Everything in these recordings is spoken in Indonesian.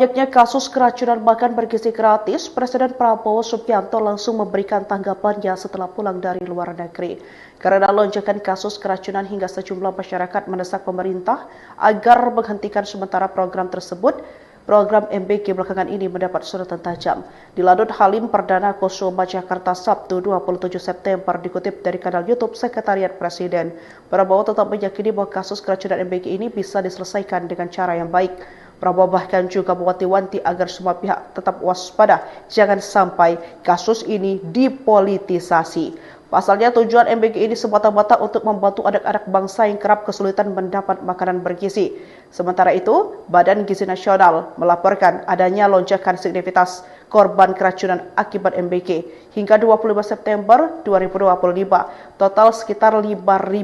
Banyaknya kasus keracunan makan bergizi gratis, Presiden Prabowo Subianto langsung memberikan tanggapannya setelah pulang dari luar negeri. Karena lonjakan kasus keracunan hingga sejumlah masyarakat mendesak pemerintah agar menghentikan sementara program tersebut, program MBG belakangan ini mendapat sorotan tajam. Di Lanut Halim Perdana Kusuma, Jakarta, Sabtu 27 September, dikutip dari kanal YouTube Sekretariat Presiden, Prabowo tetap meyakini bahwa kasus keracunan MBG ini bisa diselesaikan dengan cara yang baik. Prabowo bahkan juga mewanti-wanti agar semua pihak tetap waspada, jangan sampai kasus ini dipolitisasi. Pasalnya tujuan MBG ini semata-mata untuk membantu anak-anak bangsa yang kerap kesulitan mendapat makanan bergizi. Sementara itu, Badan Gizi Nasional melaporkan adanya lonjakan signifikan korban keracunan akibat MBG. Hingga 25 September 2025, total sekitar 5.000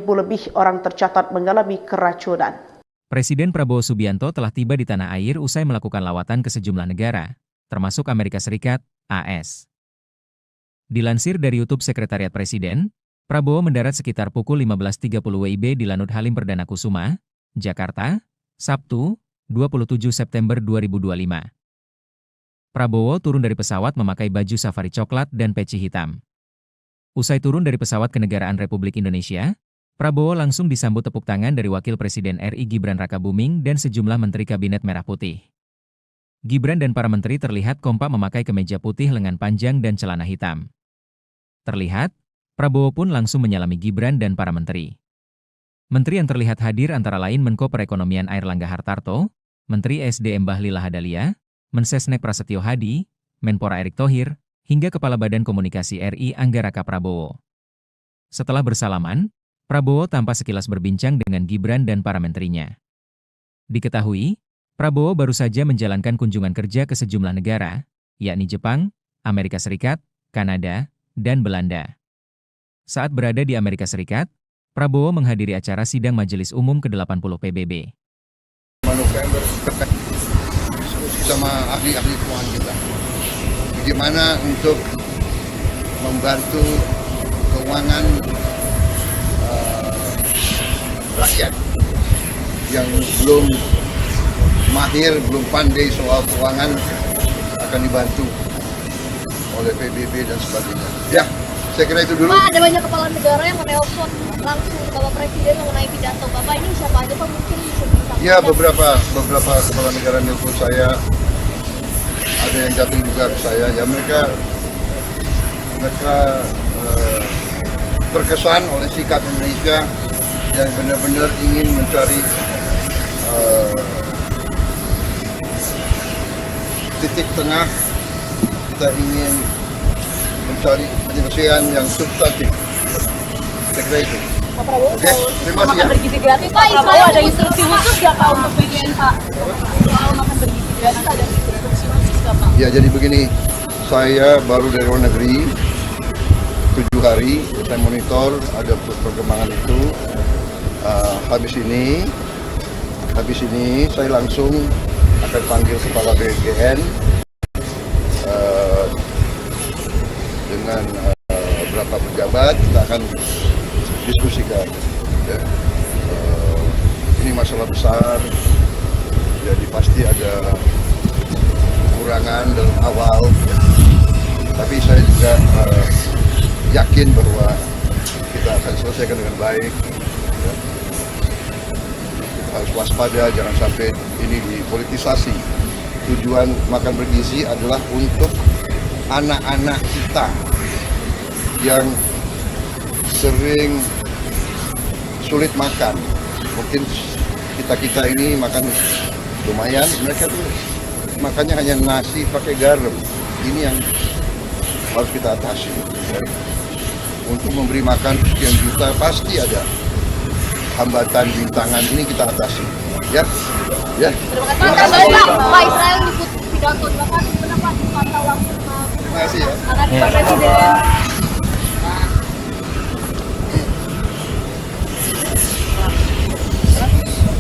lebih orang tercatat mengalami keracunan. Presiden Prabowo Subianto telah tiba di tanah air usai melakukan lawatan ke sejumlah negara, termasuk Amerika Serikat, AS. Dilansir dari YouTube Sekretariat Presiden, Prabowo mendarat sekitar pukul 15.30 WIB di Lanut Halim Perdana Kusuma, Jakarta, Sabtu, 27 September 2025. Prabowo turun dari pesawat memakai baju safari coklat dan peci hitam. Usai turun dari pesawat Kenegaraan Republik Indonesia, Prabowo langsung disambut tepuk tangan dari Wakil Presiden RI Gibran Rakabuming dan sejumlah Menteri Kabinet Merah Putih. Gibran dan para menteri terlihat kompak memakai kemeja putih lengan panjang dan celana hitam. Terlihat, Prabowo pun langsung menyalami Gibran dan para menteri. Menteri yang terlihat hadir antara lain Menko Perekonomian Airlangga Hartarto, Menteri SDM Bahlil Lahadalia, Mensesnek Prasetyo Hadi, Menpora Erick Thohir, hingga Kepala Badan Komunikasi RI Angga Raka Prabowo. Setelah bersalaman, Prabowo tampak sekilas berbincang dengan Gibran dan para menterinya. Diketahui, Prabowo baru saja menjalankan kunjungan kerja ke sejumlah negara, yakni Jepang, Amerika Serikat, Kanada, dan Belanda. Saat berada di Amerika Serikat, Prabowo menghadiri acara sidang Majelis Umum ke-80 PBB. November diskusi sama ahli-ahli keuangan kita. Bagaimana untuk membantu keuangan rakyat yang belum mahir, belum pandai soal keuangan akan dibantu oleh PBB dan sebagainya. Ya, saya kira itu dulu. Pak, ada banyak kepala negara yang menelpon langsung Bapak Presiden mengenai pidato Bapak ini, siapa aja Pak mungkin bisa disampaikan? Ya, beberapa kepala negara nelpon saya, ada yang datang juga ke saya. Ya mereka terkesan oleh sikap Indonesia yang benar-benar ingin mencari titik tengah. Kita ingin mencari penyelesaian yang substantif. Saya kira itu. Pak Prabowo, Oke, terima kasih ya. bergizi gratis, Pak Prabowo ada instruksi khusus nggak Pak untuk BGN Pak? Soal makan bergizi gratis ada instruksi khusus nggak Pak? Ya jadi begini, saya baru dari luar negeri 7 hari, saya monitor ada perkembangan itu. Habis ini saya langsung akan panggil kepala BGN dengan beberapa pejabat, kita akan diskusikan. Ya. Ini masalah besar, jadi pasti ada kekurangan dalam awal, ya. Tapi saya juga yakin bahwa kita akan selesaikan dengan baik. Ya. Harus waspada, jangan sampai ini dipolitisasi. Tujuan makan bergizi adalah untuk anak-anak kita yang sering sulit makan. Mungkin kita ini makan lumayan, mereka tuh makannya hanya nasi pakai garam. Ini yang harus kita atasi. Ya. Untuk memberi makan sekian juta pasti ada hambatan, rintangan, ini kita atasi. Ya, ya. Terima kasih Pak Israel ikut pidato Bapak pendapat pantau langsung Terima kasih ya. anak Pak Presiden.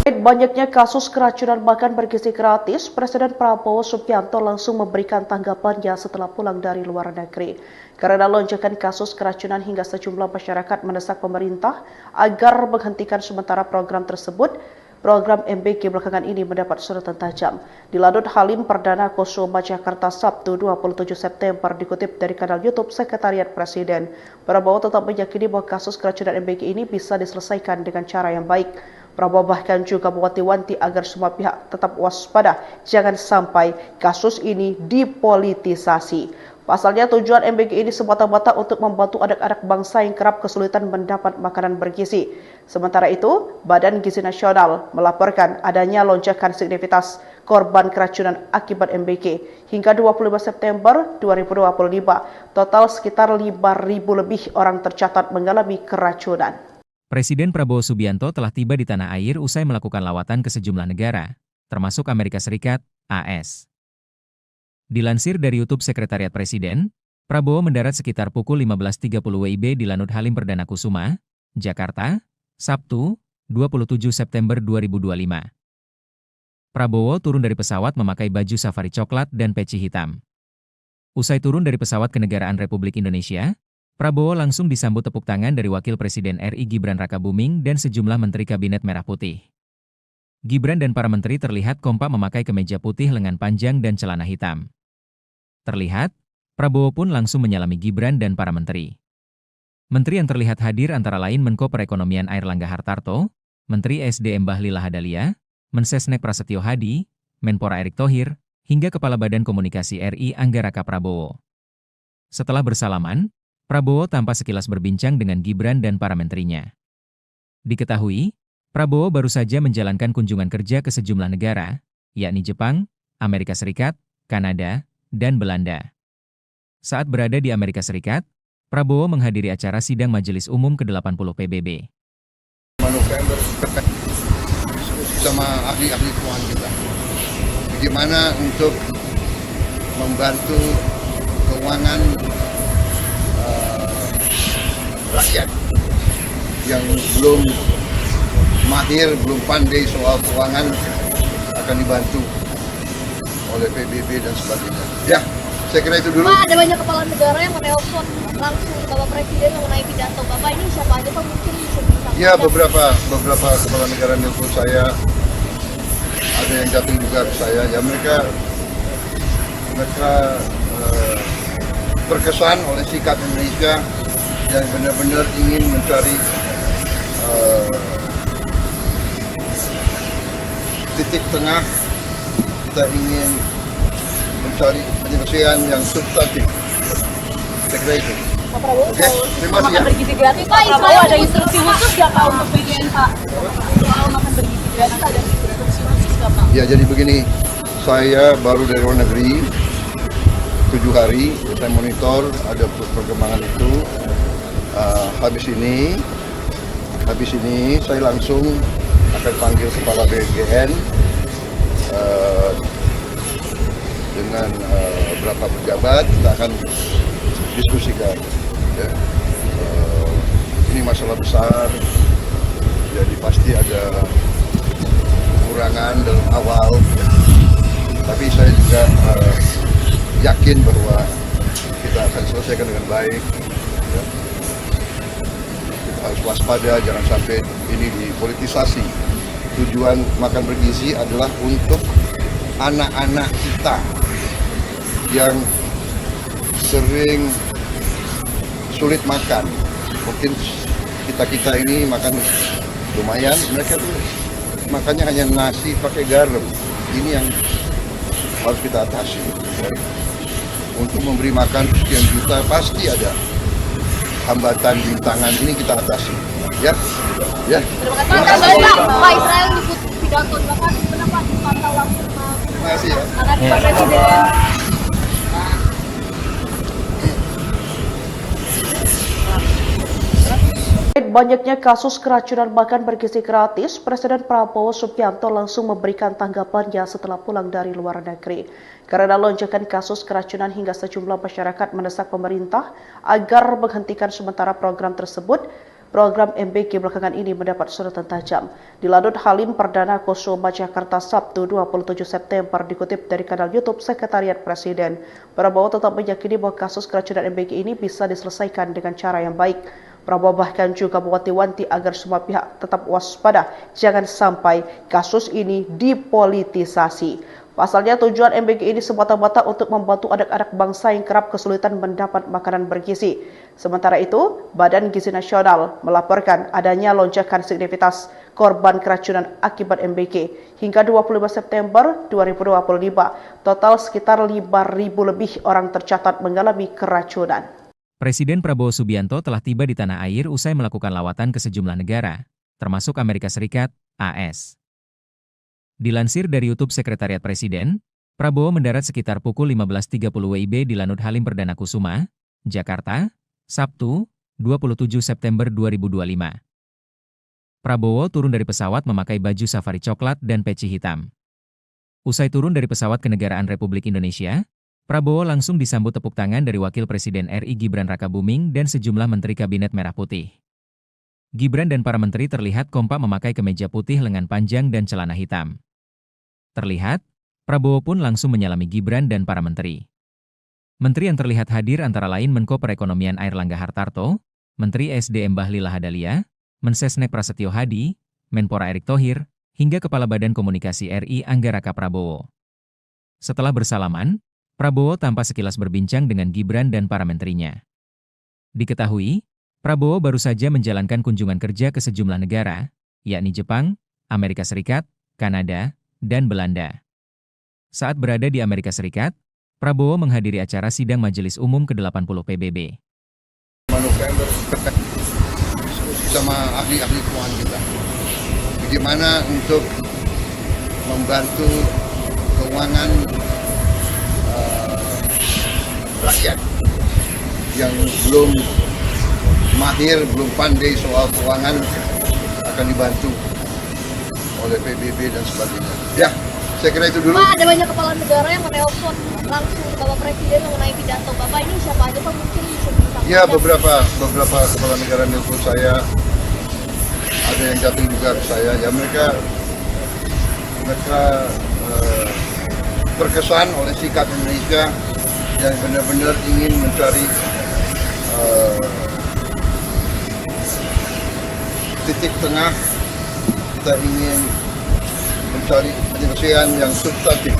Banyaknya kasus keracunan makan bergizi gratis, Presiden Prabowo Subianto langsung memberikan tanggapannya setelah pulang dari luar negeri. Karena lonjakan kasus keracunan hingga sejumlah masyarakat mendesak pemerintah agar menghentikan sementara program tersebut, program MBG belakangan ini mendapat sorotan tajam. Di Lanut Halim Perdana Kusuma, Jakarta, Sabtu 27 September, dikutip dari kanal YouTube Sekretariat Presiden, Prabowo tetap meyakini bahwa kasus keracunan MBG ini bisa diselesaikan dengan cara yang baik. Prabowo bahkan juga mewanti-wanti agar semua pihak tetap waspada, jangan sampai kasus ini dipolitisasi. Pasalnya tujuan MBG ini semata-mata untuk membantu anak-anak bangsa yang kerap kesulitan mendapat makanan bergizi. Sementara itu, Badan Gizi Nasional melaporkan adanya lonjakan signifikan korban keracunan akibat MBG. Hingga 25 September 2025, total sekitar 5.000 lebih orang tercatat mengalami keracunan. Presiden Prabowo Subianto telah tiba di tanah air usai melakukan lawatan ke sejumlah negara, termasuk Amerika Serikat, AS. Dilansir dari YouTube Sekretariat Presiden, Prabowo mendarat sekitar pukul 15.30 WIB di Lanut Halim Perdana Kusuma, Jakarta, Sabtu, 27 September 2025. Prabowo turun dari pesawat memakai baju safari coklat dan peci hitam. Usai turun dari pesawat Kenegaraan Republik Indonesia, Prabowo langsung disambut tepuk tangan dari Wakil Presiden RI Gibran Rakabuming dan sejumlah Menteri Kabinet Merah Putih. Gibran dan para menteri terlihat kompak memakai kemeja putih lengan panjang dan celana hitam. Terlihat, Prabowo pun langsung menyalami Gibran dan para menteri. Menteri yang terlihat hadir antara lain Menko Perekonomian Airlangga Hartarto, Menteri SDM Bahlil Lahadalia, Mensesnek Prasetyo Hadi, Menpora Erick Thohir, hingga Kepala Badan Komunikasi RI Angga Raka Prabowo. Setelah bersalaman, Prabowo tampak sekilas berbincang dengan Gibran dan para menterinya. Diketahui, Prabowo baru saja menjalankan kunjungan kerja ke sejumlah negara, yakni Jepang, Amerika Serikat, Kanada, dan Belanda. Saat berada di Amerika Serikat, Prabowo menghadiri acara sidang Majelis Umum ke-80 PBB. November sama ahli-ahli keuangan kita. Bagaimana untuk membantu keuangan rakyat yang belum mahir, belum pandai soal keuangan akan dibantu oleh PBB dan sebagainya. Ya, saya kira itu dulu. Pak, ada banyak kepala negara yang menelpon langsung Bapak Presiden mengenai pidato Bapak ini, siapa aja Pak mungkin bisa disampaikan? Ya, beberapa kepala negara nelpon saya, ada yang datang juga ke saya. Ya, mereka terkesan oleh sikap Indonesia yang benar-benar ingin mencari titik tengah. Kita ingin mencari penyelesaian yang substantif. Saya kira itu. Pak Prabowo, Oke, terima kasih ya. makan bergizi gratis Pak, Prabowo ada instruksi khusus nggak Pak untuk BGN Pak? Soal makan bergizi gratis ada instruksi khusus nggak Pak? Ya, jadi begini, saya baru dari luar negeri 7 hari, saya monitor ada perkembangan itu. Habis ini saya langsung akan panggil kepala BGN dengan beberapa pejabat, kita akan diskusikan. Ya. Ini masalah besar, jadi pasti ada kekurangan dalam awal, ya. Tapi saya juga yakin bahwa kita akan selesaikan dengan baik. Ya. Kita harus waspada, jangan sampai ini dipolitisasi. Tujuan makan bergizi adalah untuk anak-anak kita yang sering sulit makan. Mungkin kita ini makan lumayan, mereka tuh makannya hanya nasi pakai garam. Ini yang harus kita atasi. Ya. Untuk memberi makan sekian juta pasti ada hambatan, rintangan, ini kita atasi. Ya, ya. Terima kasih Pak Israel ikut pidato Bapak kenapa dipantau langsung Terima kasih ya. Pak Presiden. Banyaknya kasus keracunan makan bergizi gratis, Presiden Prabowo Subianto langsung memberikan tanggapannya setelah pulang dari luar negeri. Karena lonjakan kasus keracunan hingga sejumlah masyarakat mendesak pemerintah agar menghentikan sementara program tersebut, program MBG belakangan ini mendapat sorotan tajam. Di Lanut Halim Perdana Kusuma, Jakarta, Sabtu 27 September, dikutip dari kanal YouTube Sekretariat Presiden, Prabowo tetap meyakini bahwa kasus keracunan MBG ini bisa diselesaikan dengan cara yang baik. Prabowo bahkan juga mewanti-wanti agar semua pihak tetap waspada, jangan sampai kasus ini dipolitisasi. Pasalnya tujuan MBG ini semata-mata untuk membantu anak-anak bangsa yang kerap kesulitan mendapat makanan bergizi. Sementara itu, Badan Gizi Nasional melaporkan adanya lonjakan signifikan korban keracunan akibat MBG. Hingga 25 September 2025, total sekitar 5.000 lebih orang tercatat mengalami keracunan. Presiden Prabowo Subianto telah tiba di tanah air usai melakukan lawatan ke sejumlah negara, termasuk Amerika Serikat, AS. Dilansir dari YouTube Sekretariat Presiden, Prabowo mendarat sekitar pukul 15.30 WIB di Lanut Halim Perdana Kusuma, Jakarta, Sabtu, 27 September 2025. Prabowo turun dari pesawat memakai baju safari coklat dan peci hitam. Usai turun dari pesawat Kenegaraan Republik Indonesia, Prabowo langsung disambut tepuk tangan dari Wakil Presiden RI Gibran Rakabuming dan sejumlah Menteri Kabinet Merah Putih. Gibran dan para menteri terlihat kompak memakai kemeja putih lengan panjang dan celana hitam. Terlihat, Prabowo pun langsung menyalami Gibran dan para menteri. Menteri yang terlihat hadir antara lain Menko Perekonomian Airlangga Hartarto, Menteri SDM Bahlil Lahadalia, Mensesnek Prasetyo Hadi, Menpora Erick Thohir, hingga Kepala Badan Komunikasi RI Angga Raka Prabowo. Setelah bersalaman, Prabowo tampak sekilas berbincang dengan Gibran dan para menterinya. Diketahui, Prabowo baru saja menjalankan kunjungan kerja ke sejumlah negara, yakni Jepang, Amerika Serikat, Kanada, dan Belanda. Saat berada di Amerika Serikat, Prabowo menghadiri acara sidang Majelis Umum ke-80 PBB. November diskusi sama ahli-ahli keuangan kita. Bagaimana untuk membantu keuangan rakyat yang belum mahir, belum pandai soal keuangan akan dibantu oleh PBB dan sebagainya. Ya, saya kira itu dulu. Pak, ada banyak kepala negara yang menelpon langsung Bapak Presiden mengenai pidato Bapak ini, siapa aja Pak mungkin bisa disampaikan? Ya, beberapa kepala negara nelpon saya, ada yang datang juga ke saya. Ya mereka terkesan oleh sikap Indonesia yang benar-benar ingin mencari titik tengah. Kita ingin mencari penyelesaian yang substantif.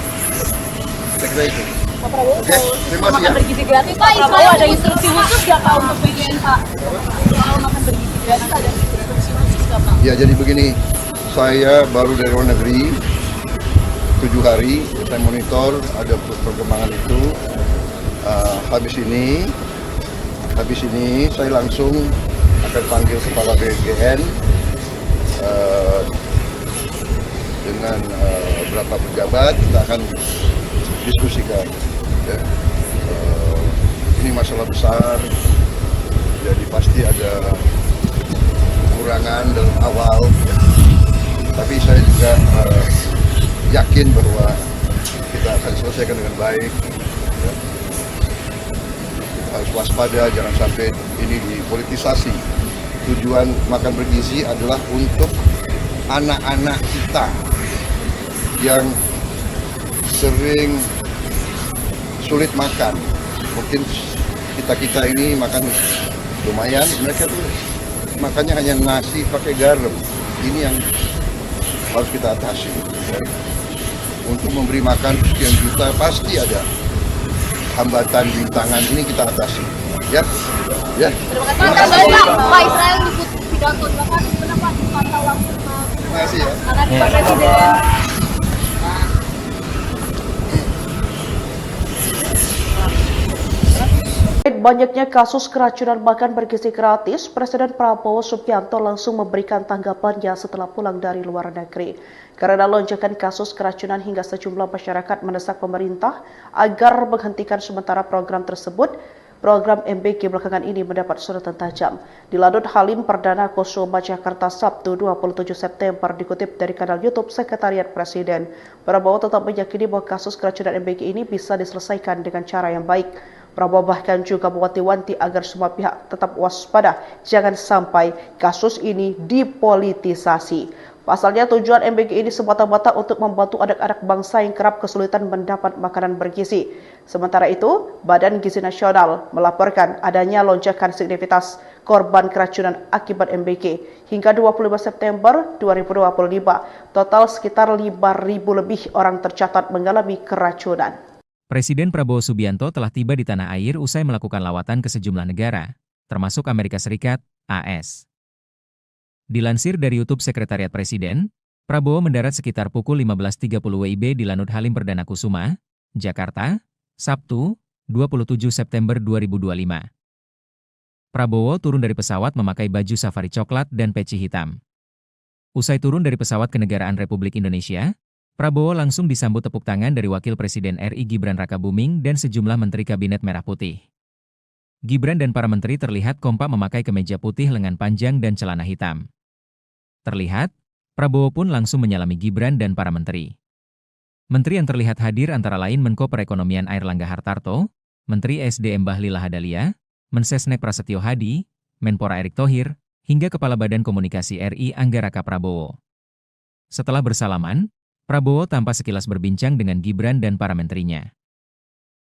Saya kira itu. Pak Prabowo, Oke, terima kasih makan ya. bergizi gratis Pak, Prabowo ada instruksi khusus nggak Pak untuk BGN Pak? Kalau makan bergizi gratis ada instruksi khusus nggak Pak? Ya jadi begini, saya baru dari luar negeri 7 hari, saya monitor ada perkembangan itu. Habis ini saya langsung akan panggil kepala BGN dengan beberapa pejabat, kita akan diskusikan. Ya. Ini masalah besar, jadi pasti ada kekurangan dalam awal, ya. Tapi saya juga yakin bahwa kita akan selesaikan dengan baik. Ya. Harus waspada, jangan sampai ini dipolitisasi. Tujuan makan bergizi adalah untuk anak-anak kita yang sering sulit makan. Mungkin kita ini makan lumayan, mereka tuh makannya hanya nasi pakai garam. Ini yang harus kita atasi. Ya. Untuk memberi makan sekian juta pasti ada hambatan, rintangan, ini kita atasi. Ya, ya. Terima kasih Pak Israel ikut pidato Bapak, kenapa dipantau langsung Terima kasih ya. anak Pak Presiden? Banyaknya kasus keracunan makan bergizi gratis, Presiden Prabowo Subianto langsung memberikan tanggapannya setelah pulang dari luar negeri. Karena lonjakan kasus keracunan hingga sejumlah masyarakat mendesak pemerintah agar menghentikan sementara program tersebut, program MBG belakangan ini mendapat sorotan tajam. Di Lanut Halim Perdana Kusuma, Jakarta, Sabtu 27 September, dikutip dari kanal YouTube Sekretariat Presiden, Prabowo tetap meyakini bahwa kasus keracunan MBG ini bisa diselesaikan dengan cara yang baik. Prabowo bahkan juga mewanti-wanti agar semua pihak tetap waspada, jangan sampai kasus ini dipolitisasi. Pasalnya tujuan MBG ini semata-mata untuk membantu anak-anak bangsa yang kerap kesulitan mendapat makanan bergizi. Sementara itu, Badan Gizi Nasional melaporkan adanya lonjakan signifikan korban keracunan akibat MBG. Hingga 25 September 2025, total sekitar 5.000 lebih orang tercatat mengalami keracunan. Presiden Prabowo Subianto telah tiba di tanah air usai melakukan lawatan ke sejumlah negara, termasuk Amerika Serikat, AS. Dilansir dari YouTube Sekretariat Presiden, Prabowo mendarat sekitar pukul 15.30 WIB di Lanut Halim Perdana Kusuma, Jakarta, Sabtu, 27 September 2025. Prabowo turun dari pesawat memakai baju safari coklat dan peci hitam. Usai turun dari pesawat Kenegaraan Republik Indonesia, Prabowo langsung disambut tepuk tangan dari Wakil Presiden RI Gibran Rakabuming dan sejumlah Menteri Kabinet Merah Putih. Gibran dan para menteri terlihat kompak memakai kemeja putih lengan panjang dan celana hitam. Terlihat, Prabowo pun langsung menyalami Gibran dan para menteri. Menteri yang terlihat hadir antara lain Menko Perekonomian Airlangga Hartarto, Menteri SDM Bahlil Lahadalia, Mensesnek Prasetyo Hadi, Menpora Erick Thohir, hingga Kepala Badan Komunikasi RI Angga Raka Prabowo. Setelah bersalaman, Prabowo tampak sekilas berbincang dengan Gibran dan para menterinya.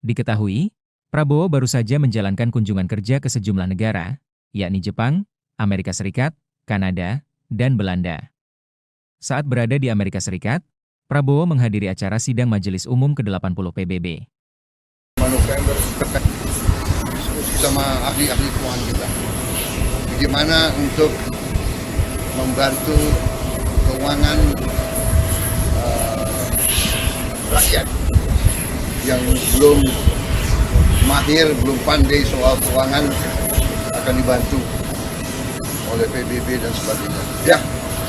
Diketahui, Prabowo baru saja menjalankan kunjungan kerja ke sejumlah negara, yakni Jepang, Amerika Serikat, Kanada, dan Belanda. Saat berada di Amerika Serikat, Prabowo menghadiri acara sidang Majelis Umum ke-80 PBB. November diskusi sama ahli-ahli keuangan kita. Bagaimana untuk membantu keuangan rakyat yang belum mahir, belum pandai soal keuangan akan dibantu oleh PBB dan sebagainya. Ya,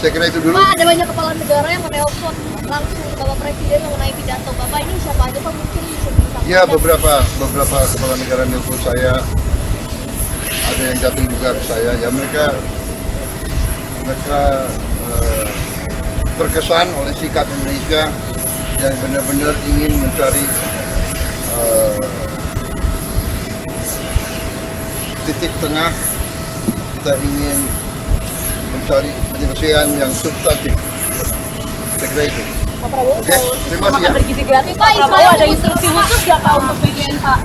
saya kira itu dulu. Pak, ada banyak kepala negara yang menelpon langsung Bapak Presiden mengenai pidato Bapak ini, siapa aja Pak mungkin bisa disampaikan? Ya, beberapa kepala negara nelpon saya, ada yang datang juga ke saya. Ya mereka terkesan oleh sikap Indonesia yang benar-benar ingin mencari titik tengah. Kita ingin mencari penyelesaian yang substantif. Saya kira itu. Pak Prabowo, Oke, terima kasih makan ya. bergizi gratis Pak, Prabowo ada instruksi khusus nggak Pak untuk BGN Pak?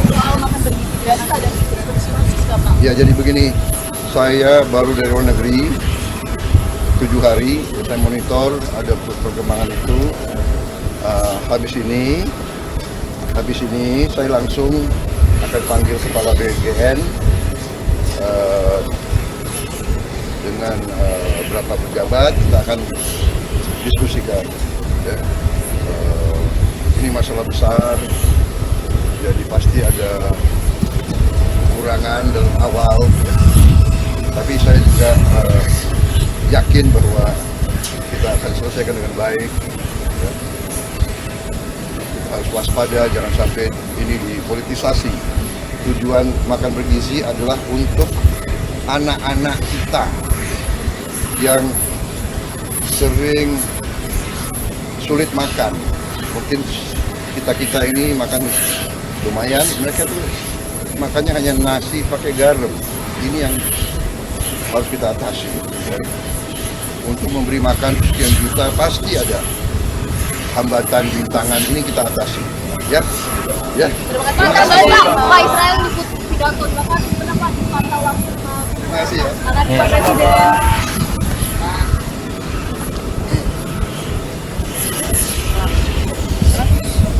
Soal makan bergizi gratis ada instruksi khusus nggak Pak? Ya, jadi begini, saya baru dari luar negeri 7 hari, saya monitor ada perkembangan itu. Habis ini saya langsung akan panggil kepala BGN dengan beberapa pejabat, kita akan diskusikan. Ya. Ini masalah besar, jadi pasti ada kekurangan dalam awal, ya. Tapi saya juga yakin bahwa kita akan selesaikan dengan baik. Ya. Kita harus waspada, jangan sampai ini dipolitisasi. Tujuan makan bergizi adalah untuk anak-anak kita yang sering sulit makan. Mungkin kita ini makan lumayan, mereka tuh makannya hanya nasi pakai garam. Ini yang harus kita atasi. Ya. Untuk memberi makan sekian juta pasti ada hambatan, rintangan, ini kita atasi. Ya, ya. Terima kasih Pak Israel ikut pidato Bapak, kenapa dipantau langsung Terima kasih ya. Pak Presiden?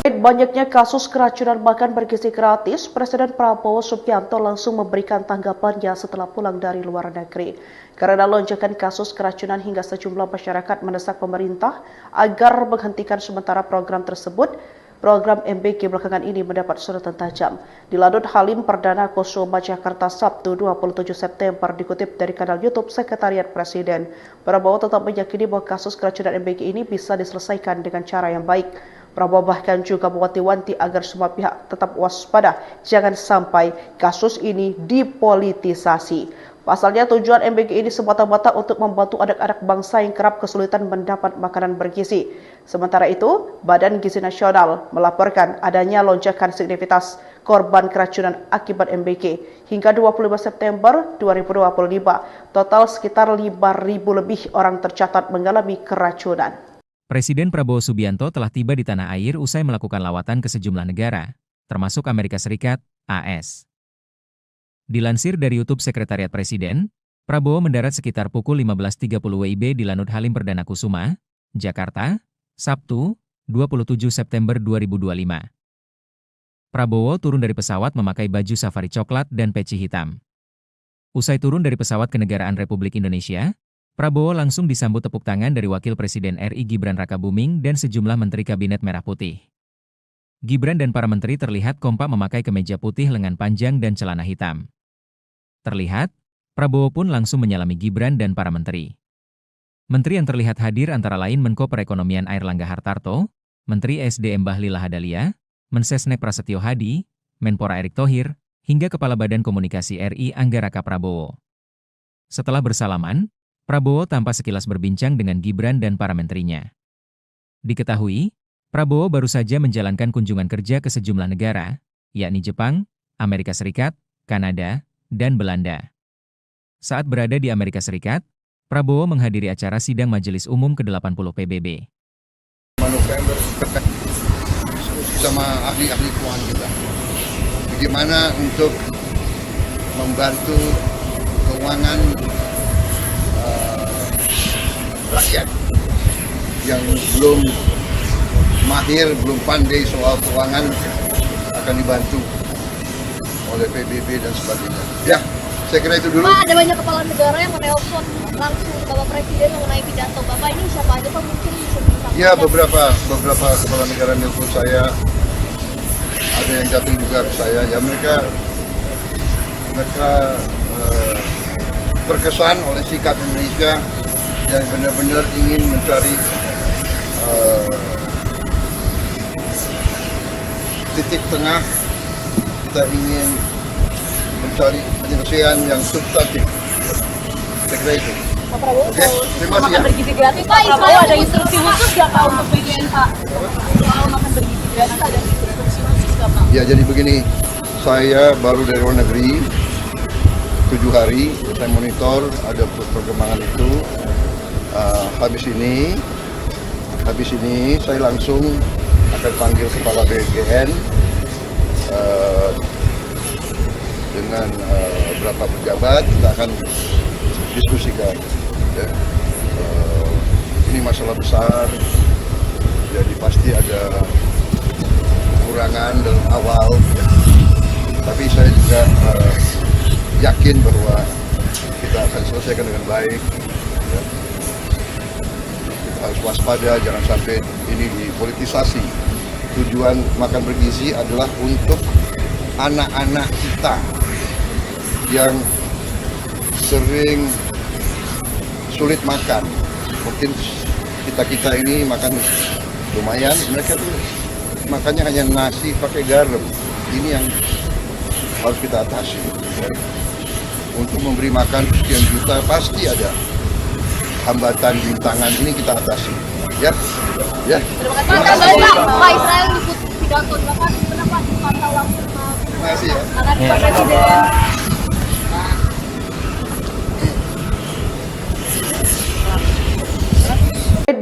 Banyaknya kasus keracunan makan bergizi gratis, Presiden Prabowo Subianto langsung memberikan tanggapannya setelah pulang dari luar negeri. Karena lonjakan kasus keracunan hingga sejumlah masyarakat mendesak pemerintah agar menghentikan sementara program tersebut. Program MBG belakangan ini mendapat sorotan tajam. Di Lanut Halim Perdana Kusuma, Jakarta, Sabtu 27 September, dikutip dari kanal YouTube Sekretariat Presiden, Prabowo tetap meyakini bahwa kasus keracunan MBG ini bisa diselesaikan dengan cara yang baik. Prabowo bahkan juga mewanti-wanti agar semua pihak tetap waspada, jangan sampai kasus ini dipolitisasi. Pasalnya tujuan MBG ini semata-mata untuk membantu anak-anak bangsa yang kerap kesulitan mendapat makanan bergizi. Sementara itu, Badan Gizi Nasional melaporkan adanya lonjakan signifikan korban keracunan akibat MBG. Hingga 25 September 2025, total sekitar 5.000 lebih orang tercatat mengalami keracunan. Presiden Prabowo Subianto telah tiba di tanah air usai melakukan lawatan ke sejumlah negara, termasuk Amerika Serikat, AS. Dilansir dari YouTube Sekretariat Presiden, Prabowo mendarat sekitar pukul 15.30 WIB di Lanut Halim Perdana Kusuma, Jakarta, Sabtu, 27 September 2025. Prabowo turun dari pesawat memakai baju safari coklat dan peci hitam. Usai turun dari pesawat Kenegaraan Republik Indonesia, Prabowo langsung disambut tepuk tangan dari Wakil Presiden RI Gibran Rakabuming dan sejumlah Menteri Kabinet Merah Putih. Gibran dan para menteri terlihat kompak memakai kemeja putih lengan panjang dan celana hitam. Terlihat, Prabowo pun langsung menyalami Gibran dan para menteri. Menteri yang terlihat hadir antara lain Menko Perekonomian Airlangga Hartarto, Menteri SDM Bahlil Lahadalia, Mensesnek Prasetyo Hadi, Menpora Erick Thohir, hingga Kepala Badan Komunikasi RI Angga Raka Prabowo. Setelah bersalaman, Prabowo tampak sekilas berbincang dengan Gibran dan para menterinya. Diketahui, Prabowo baru saja menjalankan kunjungan kerja ke sejumlah negara, yakni Jepang, Amerika Serikat, Kanada, dan Belanda. Saat berada di Amerika Serikat, Prabowo menghadiri acara sidang Majelis Umum ke-80 PBB. November sama ahli-ahli keuangan juga. Bagaimana untuk membantu keuangan rakyat yang belum mahir, belum pandai soal keuangan akan dibantu oleh PBB dan sebagainya. Ya, saya kira itu dulu. Pak, ada banyak kepala negara yang menelpon langsung Bapak Presiden mengenai pidato Bapak ini, siapa aja Pak mungkin bisa disampaikan? Ya, beberapa kepala negara nelpon saya, ada yang jatuh juga ke saya. Ya mereka terkesan oleh sikap Indonesia yang benar-benar ingin mencari titik tengah. Kita ingin mencari penyelesaian yang substantif. Saya kira itu. Pak Prabowo, Oke, terima kasih makan ya. bergizi gratis, Pak Prabowo ada instruksi khusus nggak Pak untuk BGN Pak? Soal makan bergizi gratis ada instruksi khusus nggak Pak? Ya jadi begini, saya baru dari luar negeri 7 hari, saya monitor ada perkembangan itu. Habis ini saya langsung akan panggil kepala BGN dengan beberapa pejabat, kita akan diskusikan. Ya. Ini masalah besar, jadi pasti ada kekurangan dalam awal, ya. Tapi saya juga yakin bahwa kita akan selesaikan dengan baik. Ya. Kita harus waspada, jangan sampai ini dipolitisasi. Tujuan makan bergizi adalah untuk anak-anak kita yang sering sulit makan. Mungkin kita ini makan lumayan, mereka tuh makannya hanya nasi pakai garam. Ini yang harus kita atasi. Ya. Untuk memberi makan sekian juta pasti ada hambatan, rintangan, ini kita atasi. Ya, ya. Terima kasih Pak Israel ikut pidato Bapak, kenapa dipantau langsung Pak? Terima kasih ya. Pak Presiden.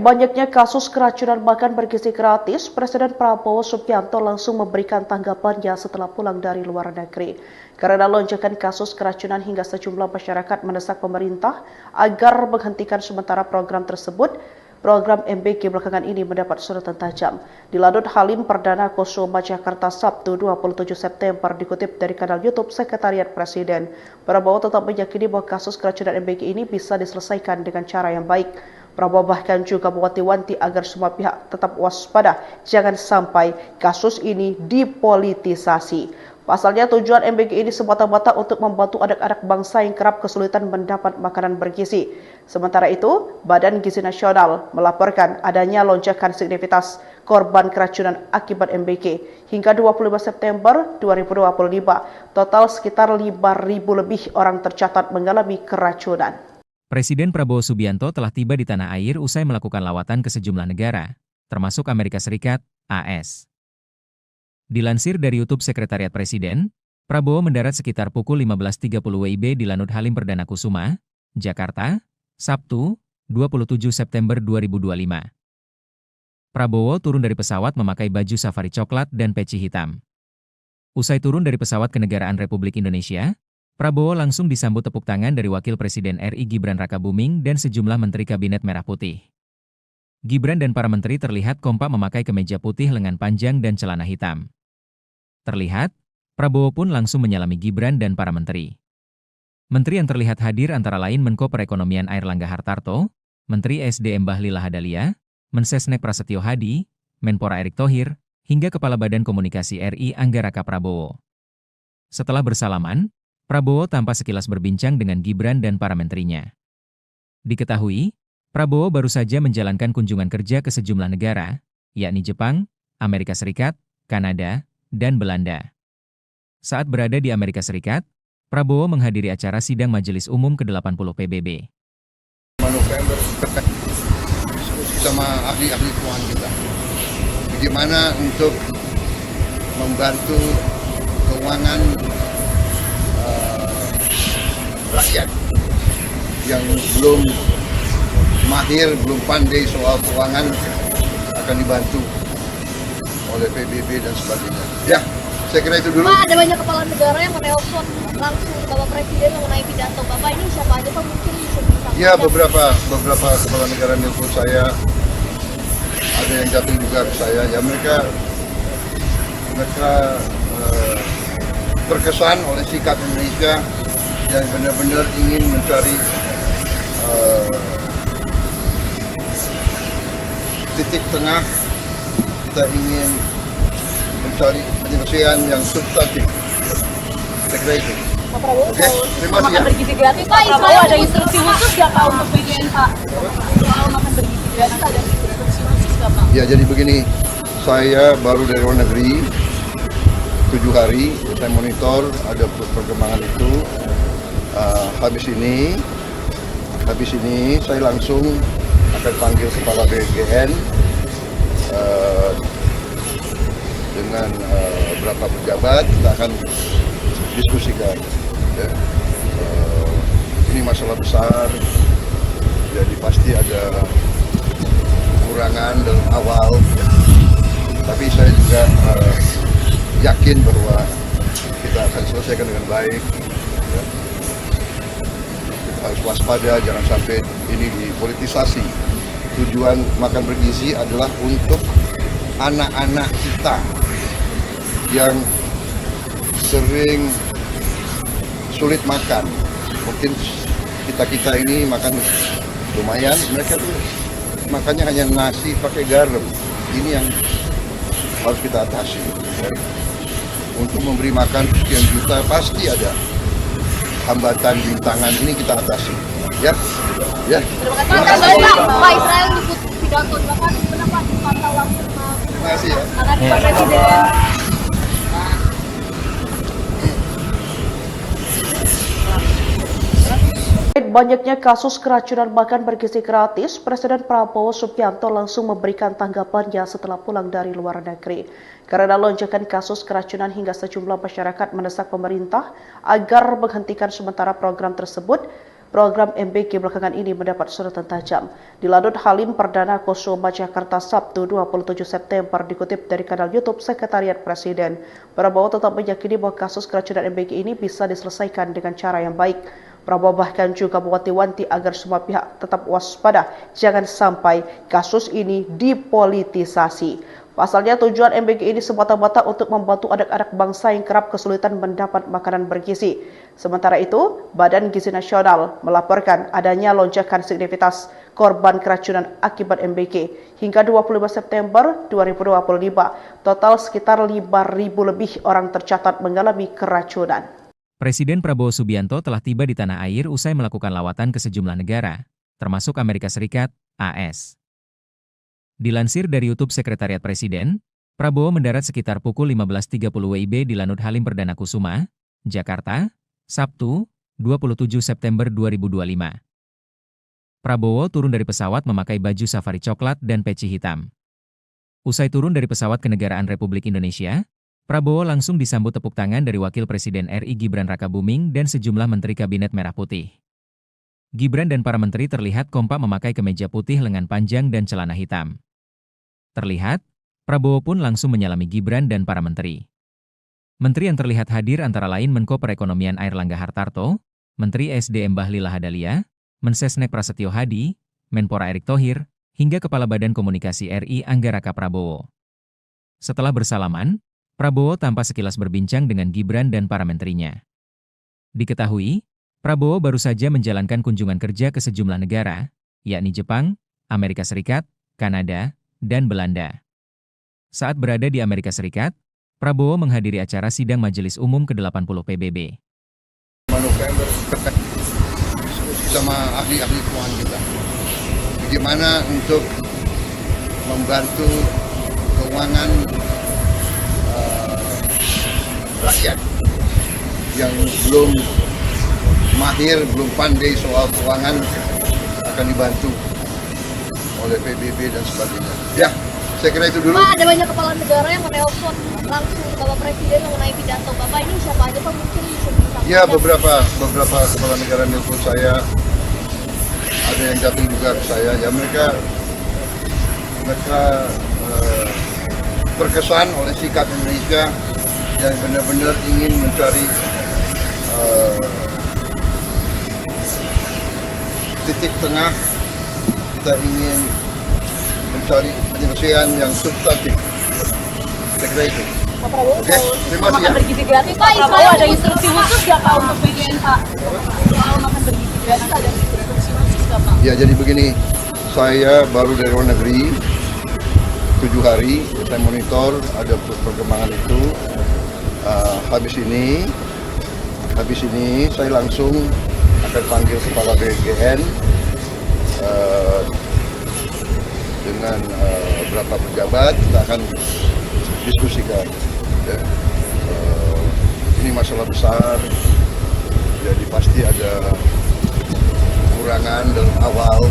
Banyaknya kasus keracunan makan bergizi gratis, Presiden Prabowo Subianto langsung memberikan tanggapannya setelah pulang dari luar negeri. Karena lonjakan kasus keracunan hingga sejumlah masyarakat mendesak pemerintah agar menghentikan sementara program tersebut, program MBG belakangan ini mendapat sorotan tajam. Di Lanut Halim Perdana Kusuma, Jakarta, Sabtu 27 September, dikutip dari kanal YouTube Sekretariat Presiden, Prabowo tetap meyakini bahwa kasus keracunan MBG ini bisa diselesaikan dengan cara yang baik. Prabowo bahkan juga mewanti-wanti agar semua pihak tetap waspada, jangan sampai kasus ini dipolitisasi. Pasalnya tujuan MBG ini semata-mata untuk membantu anak-anak bangsa yang kerap kesulitan mendapat makanan bergizi. Sementara itu, Badan Gizi Nasional melaporkan adanya lonjakan signifikan korban keracunan akibat MBG. Hingga 25 September 2025, total sekitar 5.000 lebih orang tercatat mengalami keracunan. Presiden Prabowo Subianto telah tiba di tanah air usai melakukan lawatan ke sejumlah negara, termasuk Amerika Serikat, AS. Dilansir dari YouTube Sekretariat Presiden, Prabowo mendarat sekitar pukul 15.30 WIB di Lanut Halim Perdana Kusuma, Jakarta, Sabtu, 27 September 2025. Prabowo turun dari pesawat memakai baju safari coklat dan peci hitam. Usai turun dari pesawat Kenegaraan Republik Indonesia, Prabowo langsung disambut tepuk tangan dari Wakil Presiden RI Gibran Rakabuming dan sejumlah Menteri Kabinet Merah Putih. Gibran dan para menteri terlihat kompak memakai kemeja putih lengan panjang dan celana hitam. Terlihat, Prabowo pun langsung menyalami Gibran dan para menteri. Menteri yang terlihat hadir antara lain Menko Perekonomian Airlangga Hartarto, Menteri SDM Bahlil Lahadalia, Mensesnek Prasetyo Hadi, Menpora Erick Thohir, hingga Kepala Badan Komunikasi RI Angga Raka Prabowo. Setelah bersalaman, Prabowo tampak sekilas berbincang dengan Gibran dan para menterinya. Diketahui, Prabowo baru saja menjalankan kunjungan kerja ke sejumlah negara, yakni Jepang, Amerika Serikat, Kanada, dan Belanda. Saat berada di Amerika Serikat, Prabowo menghadiri acara sidang Majelis Umum ke-80 PBB. November diskusi sama ahli-ahli keuangan kita. Bagaimana untuk membantu keuangan rakyat yang belum mahir, belum pandai soal keuangan akan dibantu oleh PBB dan sebagainya. Ya, saya kira itu dulu. Pak, ada banyak kepala negara yang menelpon langsung Bapak Presiden mengenai pidato Bapak ini, siapa aja Pak mungkin bisa disampaikan? Ya, beberapa kepala negara nelpon saya, ada yang datang juga ke saya. Ya mereka terkesan oleh sikap Indonesia yang benar-benar ingin mencari titik tengah. Kita ingin mencari penyelesaian yang substantif. Saya kira itu. Pak Prabowo, Oke, terima kasih ya. makan bergizi gratis Pak, Prabowo ada instruksi khusus nggak Pak untuk BGN Pak? Soal makan bergizi gratis ada instruksi khusus nggak Pak? Ya, jadi begini, saya baru dari luar negeri 7 hari, saya monitor ada perkembangan itu. Habis ini saya langsung akan panggil kepala BGN dengan beberapa pejabat, kita akan diskusikan. Ya. Ini masalah besar, jadi pasti ada kekurangan dalam awal, tapi saya juga yakin bahwa kita akan selesaikan dengan baik. Ya. Kita harus waspada, jangan sampai ini dipolitisasi. Tujuan makan bergizi adalah untuk anak-anak kita yang sering sulit makan. Mungkin kita ini makan lumayan, mereka tuh makannya hanya nasi pakai garam. Ini yang harus kita atasi. Ya. Untuk memberi makan sekian juta pasti ada hambatan, rintangan, ini kita atasi. Ya, ya. Terima kasih Pak Israel ikut pidato Bapak kenapa dipantau langsung Terima kasih ya. Pak Presiden. Banyaknya kasus keracunan makan bergizi gratis, Presiden Prabowo Subianto langsung memberikan tanggapannya setelah pulang dari luar negeri. Karena lonjakan kasus keracunan hingga sejumlah masyarakat mendesak pemerintah agar menghentikan sementara program tersebut, program MBG belakangan ini mendapat sorotan tajam. Di Lanut Halim Perdana Kusuma, Jakarta, Sabtu 27 September, dikutip dari kanal YouTube Sekretariat Presiden, Prabowo tetap meyakini bahwa kasus keracunan MBG ini bisa diselesaikan dengan cara yang baik. Prabowo bahkan juga mewanti-wanti agar semua pihak tetap waspada, jangan sampai kasus ini dipolitisasi. Pasalnya tujuan MBG ini semata-mata untuk membantu anak-anak bangsa yang kerap kesulitan mendapat makanan bergizi. Sementara itu, Badan Gizi Nasional melaporkan adanya lonjakan signifikan korban keracunan akibat MBG. Hingga 25 September 2025, total sekitar 5.000 lebih orang tercatat mengalami keracunan. Presiden Prabowo Subianto telah tiba di tanah air usai melakukan lawatan ke sejumlah negara, termasuk Amerika Serikat, AS. Dilansir dari YouTube Sekretariat Presiden, Prabowo mendarat sekitar pukul 15.30 WIB di Lanut Halim Perdana Kusuma, Jakarta, Sabtu, 27 September 2025. Prabowo turun dari pesawat memakai baju safari coklat dan peci hitam. Usai turun dari pesawat Kenegaraan Republik Indonesia, Prabowo langsung disambut tepuk tangan dari Wakil Presiden RI Gibran Rakabuming dan sejumlah Menteri Kabinet Merah Putih. Gibran dan para menteri terlihat kompak memakai kemeja putih lengan panjang dan celana hitam. Terlihat, Prabowo pun langsung menyalami Gibran dan para menteri. Menteri yang terlihat hadir antara lain Menko Perekonomian Airlangga Hartarto, Menteri SDM Bahlil Lahadalia, Mensesnek Prasetyo Hadi, Menpora Erick Thohir, hingga Kepala Badan Komunikasi RI Angga Raka Prabowo. Setelah bersalaman, Prabowo tampak sekilas berbincang dengan Gibran dan para menterinya. Diketahui, Prabowo baru saja menjalankan kunjungan kerja ke sejumlah negara, yakni Jepang, Amerika Serikat, Kanada, dan Belanda. Saat berada di Amerika Serikat, Prabowo menghadiri acara sidang Majelis Umum ke-80 PBB. November sama ahli-ahli keuangan kita. Bagaimana untuk membantu keuangan rakyat yang belum mahir, belum pandai soal keuangan akan dibantu oleh PBB dan sebagainya. Ya, saya kira itu dulu. Pak, ada banyak kepala negara yang menelpon langsung Bapak Presiden mengenai pidato Bapak ini, siapa aja Pak mungkin bisa disampaikan? Ya, beberapa kepala negara nelpon saya, ada yang datang juga ke saya. Ya, mereka terkesan oleh sikap Indonesia yang benar-benar ingin mencari titik tengah. Kita ingin mencari penyelesaian yang substantif. Saya kira itu. Pak Prabowo, Oke, terima kasih ya. makan bergizi gratis Pak, Prabowo ada instruksi khusus nggak Pak untuk BGN Pak? Soal makan bergizi gratis ada instruksi khusus nggak Pak? Ya, jadi begini, saya baru dari luar negeri 7 hari, saya monitor ada perkembangan itu. Habis ini saya langsung akan panggil kepala BGN dengan beberapa pejabat, kita akan diskusikan. Ya. Ini masalah besar, jadi pasti ada kekurangan dalam awal,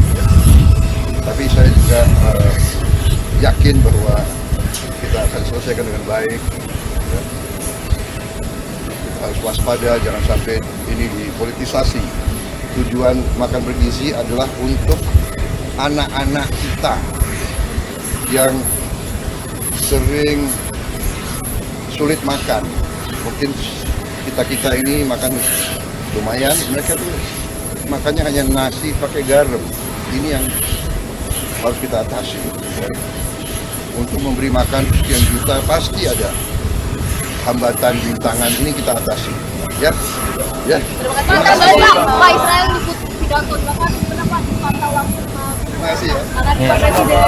tapi saya juga yakin bahwa kita akan selesaikan dengan baik. Ya. Harus waspada, jangan sampai ini dipolitisasi. Tujuan makan bergizi adalah untuk anak-anak kita yang sering sulit makan. Mungkin kita ini makan lumayan, mereka tuh makannya hanya nasi pakai garam. Ini yang harus kita atasi. Ya. Untuk memberi makan sekian juta pasti ada hambatan, rintangan, ini kita atasi. Ya, ya. Terima kasih Pak Israel ikut pidato Bapak kenapa dipantau langsung Pak? Terima kasih ya. Pak Presiden.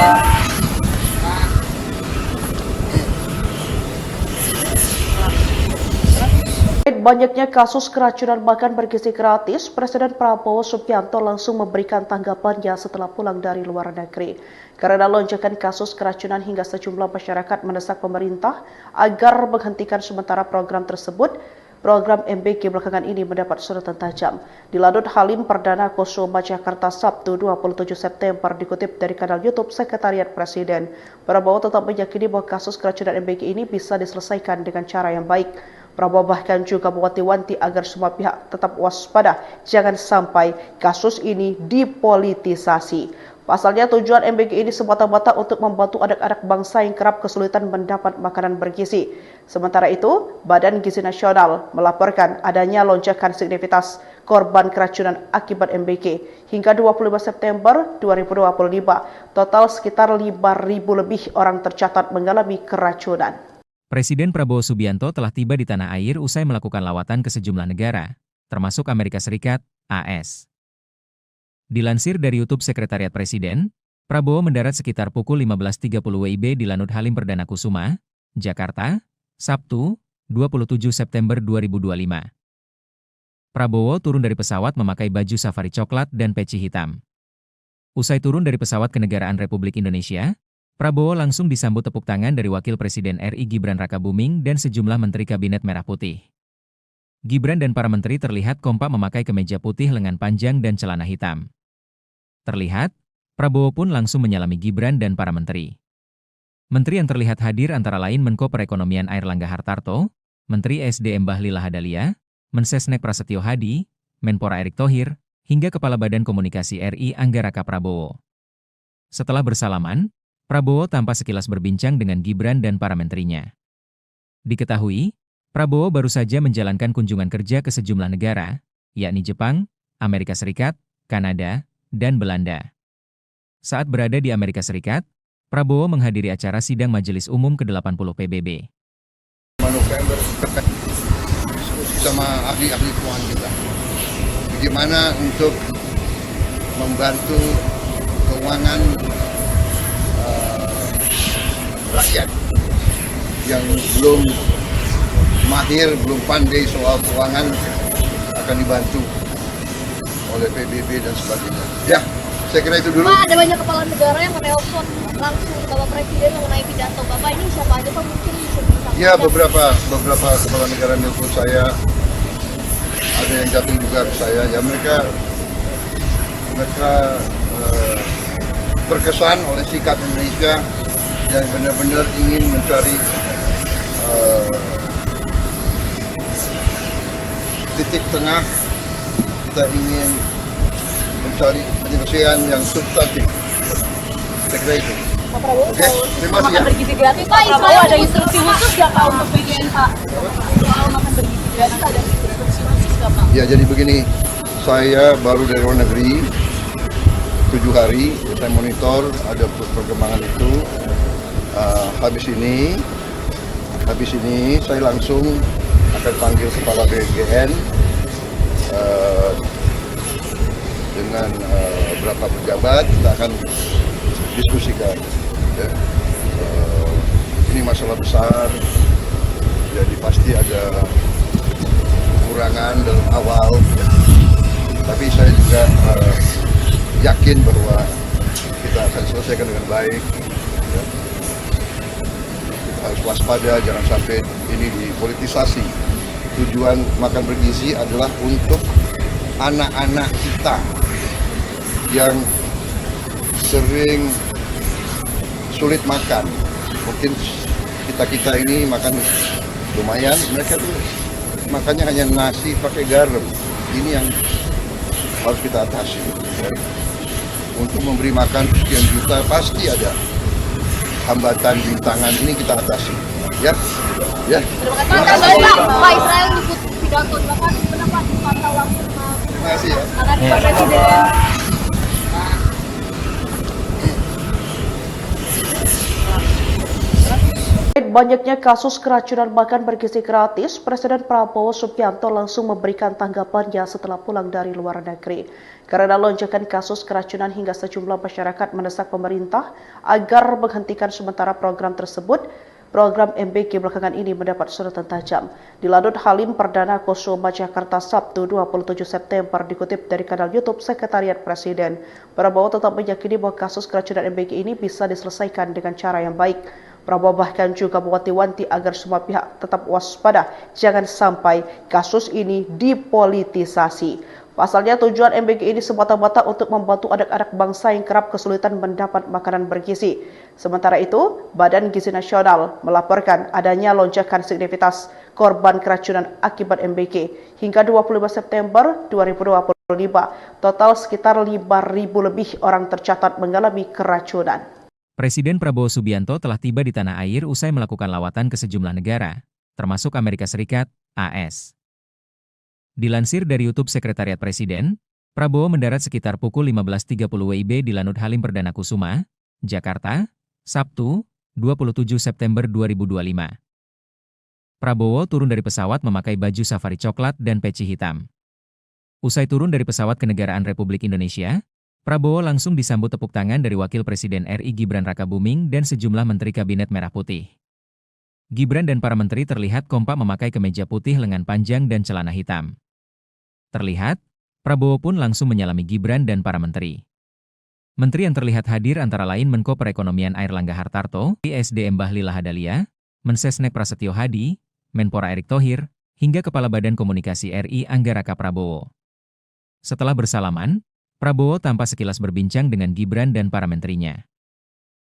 Banyaknya kasus keracunan makan bergizi gratis, Presiden Prabowo Subianto langsung memberikan tanggapannya setelah pulang dari luar negeri. Karena lonjakan kasus keracunan hingga sejumlah masyarakat mendesak pemerintah agar menghentikan sementara program tersebut, program MBG belakangan ini mendapat sorotan tajam. Di Lanut Halim Perdana Kusuma, Jakarta, Sabtu 27 September, dikutip dari kanal YouTube Sekretariat Presiden, Prabowo tetap meyakini bahwa kasus keracunan MBG ini bisa diselesaikan dengan cara yang baik. Prabowo bahkan juga mewanti-wanti agar semua pihak tetap waspada, jangan sampai kasus ini dipolitisasi. Pasalnya tujuan MBG ini semata-mata untuk membantu anak-anak bangsa yang kerap kesulitan mendapat makanan bergizi. Sementara itu, Badan Gizi Nasional melaporkan adanya lonjakan signifikan korban keracunan akibat MBG. Hingga 25 September 2025, total sekitar 5.000 lebih orang tercatat mengalami keracunan. Presiden Prabowo Subianto telah tiba di tanah air usai melakukan lawatan ke sejumlah negara, termasuk Amerika Serikat, AS. Dilansir dari YouTube Sekretariat Presiden, Prabowo mendarat sekitar pukul 15.30 WIB di Lanut Halim Perdana Kusuma, Jakarta, Sabtu, 27 September 2025. Prabowo turun dari pesawat memakai baju safari coklat dan peci hitam. Usai turun dari pesawat Kenegaraan Republik Indonesia, Prabowo langsung disambut tepuk tangan dari Wakil Presiden RI Gibran Rakabuming dan sejumlah Menteri Kabinet Merah Putih. Gibran dan para menteri terlihat kompak memakai kemeja putih lengan panjang dan celana hitam. Terlihat, Prabowo pun langsung menyalami Gibran dan para menteri. Menteri yang terlihat hadir antara lain Menko Perekonomian Airlangga Hartarto, Menteri SDM Bahlil Lahadalia, Mensesnek Prasetyo Hadi, Menpora Erick Thohir, hingga Kepala Badan Komunikasi RI Angga Raka Prabowo. Setelah bersalaman, Prabowo tampak sekilas berbincang dengan Gibran dan para menterinya. Diketahui, Prabowo baru saja menjalankan kunjungan kerja ke sejumlah negara, yakni Jepang, Amerika Serikat, Kanada, dan Belanda. Saat berada di Amerika Serikat, Prabowo menghadiri acara sidang Majelis Umum ke-80 PBB. November diskusi sama ahli-ahli keuangan kita. Bagaimana untuk membantu keuangan rakyat yang belum mahir, belum pandai soal keuangan akan dibantu oleh PBB dan sebagainya. Ya, saya kira itu dulu. Pak, ada banyak kepala negara yang menelpon langsung Bapak Presiden mengenai pidato Bapak ini, siapa aja Pak mungkin bisa disampaikan? Ya, beberapa kepala negara nelpon saya, ada yang datang juga ke saya. Ya, mereka terkesan oleh sikap Indonesia yang benar-benar ingin mencari titik tengah. Kita ingin mencari penyelesaian yang substantif. Saya kira itu. Pak Prabowo, Oke, terima kasih ya. makan bergizi gratis, Pak Prabowo ada instruksi khusus nggak Pak untuk BGN Pak? Soal makan bergizi gratis ada instruksi khusus nggak Pak? Ya, jadi begini, saya baru dari luar negeri 7 hari, saya monitor ada perkembangan itu. Habis ini saya langsung akan panggil kepala BGN dengan beberapa pejabat, kita akan diskusikan. Ya. Ini masalah besar, jadi pasti ada kekurangan dalam awal, ya. Tapi saya juga yakin bahwa kita akan selesaikan dengan baik. Ya. Kita harus waspada, jangan sampai ini dipolitisasi. Tujuan makan bergizi adalah untuk anak-anak kita yang sering sulit makan. Mungkin kita ini makan lumayan, mereka tuh makannya hanya nasi pakai garam. Ini yang harus kita atasi. Ya. Untuk memberi makan sekian juta pasti ada hambatan, rintangan, ini kita atasi. Ya, ya. Terima kasih Pak Israel ikut pidato, Bapak pendapat pantau langsung Terima kasih ya. akan Pak Presiden. Banyaknya kasus keracunan makan bergizi gratis, Presiden Prabowo Subianto langsung memberikan tanggapannya setelah pulang dari luar negeri. Karena lonjakan kasus keracunan hingga sejumlah masyarakat mendesak pemerintah agar menghentikan sementara program tersebut, program MBG belakangan ini mendapat sorotan tajam. Di Lanut Halim Perdana Kusuma, Jakarta, Sabtu 27 September, dikutip dari kanal YouTube Sekretariat Presiden, Prabowo tetap meyakini bahwa kasus keracunan MBG ini bisa diselesaikan dengan cara yang baik. Prabowo bahkan juga mewanti-wanti agar semua pihak tetap waspada, jangan sampai kasus ini dipolitisasi. Pasalnya tujuan MBG ini semata-mata untuk membantu anak-anak bangsa yang kerap kesulitan mendapat makanan bergizi. Sementara itu, Badan Gizi Nasional melaporkan adanya lonjakan signifikan korban keracunan akibat MBG. Hingga 25 September 2020. Total sekitar 5.000 lebih orang tercatat mengalami keracunan. Presiden Prabowo Subianto telah tiba di tanah air usai melakukan lawatan ke sejumlah negara, termasuk Amerika Serikat, AS. Dilansir dari YouTube Sekretariat Presiden, Prabowo mendarat sekitar pukul 15.30 WIB di Lanut Halim Perdana Kusuma, Jakarta, Sabtu, 27 September 2025. Prabowo turun dari pesawat memakai baju safari coklat dan peci hitam. Usai turun dari pesawat Kenegaraan Republik Indonesia, Prabowo langsung disambut tepuk tangan dari Wakil Presiden RI Gibran Rakabuming dan sejumlah Menteri Kabinet Merah Putih. Gibran dan para menteri terlihat kompak memakai kemeja putih lengan panjang dan celana hitam. Terlihat, Prabowo pun langsung menyalami Gibran dan para menteri. Menteri yang terlihat hadir antara lain Menko Perekonomian Airlangga Hartarto, SDM Bahlil Lahadalia, Mensesnek Prasetyo Hadi, Menpora Erick Thohir, hingga Kepala Badan Komunikasi RI Angga Raka Prabowo. Setelah bersalaman, Prabowo tampak sekilas berbincang dengan Gibran dan para menterinya.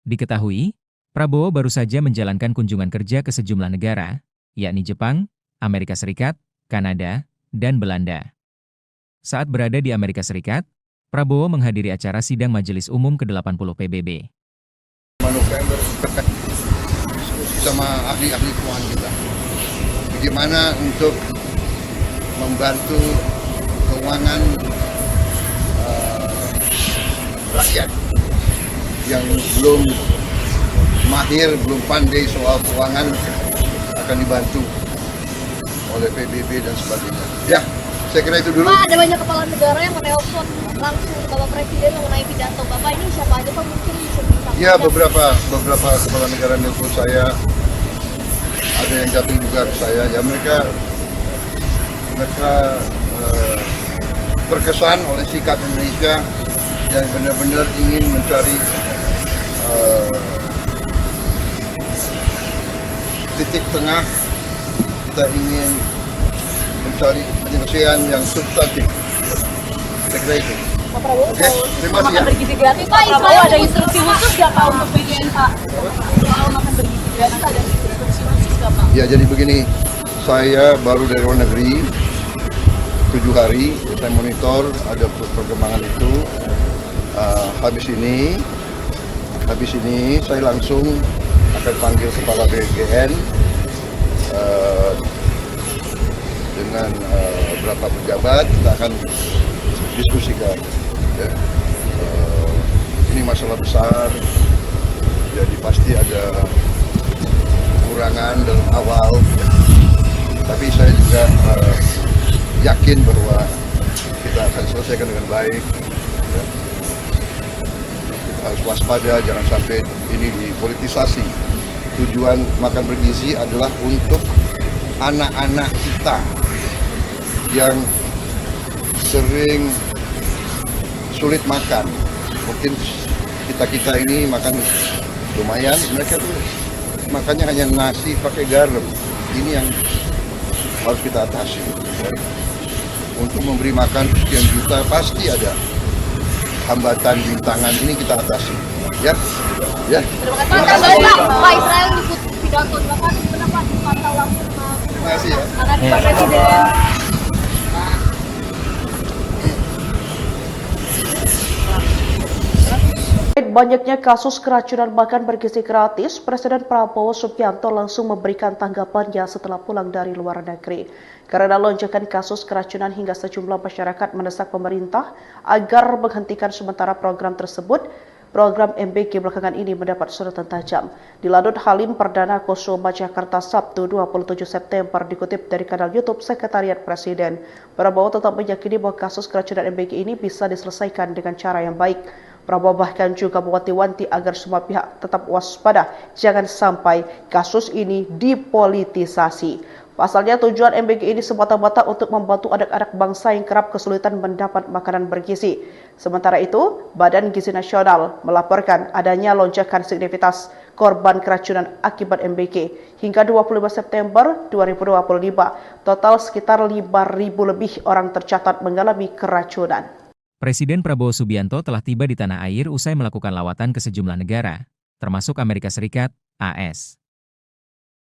Diketahui, Prabowo baru saja menjalankan kunjungan kerja ke sejumlah negara, yakni Jepang, Amerika Serikat, Kanada, dan Belanda. Saat berada di Amerika Serikat, Prabowo menghadiri acara sidang Majelis Umum ke-80 PBB. November diskusi sama ahli-ahli keuangan kita. Bagaimana untuk membantu keuangan rakyat yang belum mahir, belum pandai soal keuangan akan dibantu oleh PBB dan sebagainya. Ya, saya kira itu dulu. Pak, ada banyak kepala negara yang menelpon langsung Bapak Presiden mengenai pidato Bapak ini, siapa aja Pak mungkin bisa disampaikan? Ya, beberapa kepala negara nelpon saya, ada yang datang juga ke saya. Ya mereka terkesan oleh sikap Indonesia yang benar-benar ingin mencari titik tengah. Kita ingin mencari penyelesaian yang substantif. Saya kira itu. Pak Prabowo, Oke, terima kasih ya. makan bergizi gratis, Pak Prabowo ada instruksi khusus nggak Pak untuk BGN Pak? Kalau makan bergizi gratis ada instruksi khusus nggak Pak? Ya, jadi begini, saya baru dari luar negeri 7 hari, saya monitor ada perkembangan itu. Habis ini saya langsung akan panggil kepala BGN dengan beberapa pejabat, kita akan diskusikan. Ya. Ini masalah besar, jadi pasti ada kekurangan dalam awal, tapi saya juga yakin bahwa kita akan selesaikan dengan baik. Ya. Kita harus waspada, jangan sampai ini dipolitisasi. Tujuan makan bergizi adalah untuk anak-anak kita yang sering sulit makan. Mungkin kita ini makan lumayan, mereka tuh makannya hanya nasi pakai garam. Ini yang harus kita atasi. Untuk memberi makan sekian juta pasti ada hambatan rintangan, ini kita atasi. Ya, ya. Terima kasih Pak Israel ikut pidato Bapak kenapa dipantau langsung Terima kasih ya. karena Pak Presiden. Banyaknya kasus keracunan makan bergizi gratis, Presiden Prabowo Subianto langsung memberikan tanggapannya setelah pulang dari luar negeri. Karena lonjakan kasus keracunan hingga sejumlah masyarakat mendesak pemerintah agar menghentikan sementara program tersebut, program MBG belakangan ini mendapat sorotan tajam. Di Lanut Halim Perdana Kusuma, Jakarta, Sabtu 27 September, dikutip dari kanal YouTube Sekretariat Presiden, Prabowo tetap meyakini bahwa kasus keracunan MBG ini bisa diselesaikan dengan cara yang baik. Prabowo bahkan juga mewanti-wanti agar semua pihak tetap waspada, jangan sampai kasus ini dipolitisasi. Pasalnya tujuan MBG ini semata-mata untuk membantu anak-anak bangsa yang kerap kesulitan mendapat makanan bergizi. Sementara itu, Badan Gizi Nasional melaporkan adanya lonjakan signifikan korban keracunan akibat MBG. Hingga 25 September 2025, total sekitar 5.000 lebih orang tercatat mengalami keracunan. Presiden Prabowo Subianto telah tiba di tanah air usai melakukan lawatan ke sejumlah negara, termasuk Amerika Serikat, AS.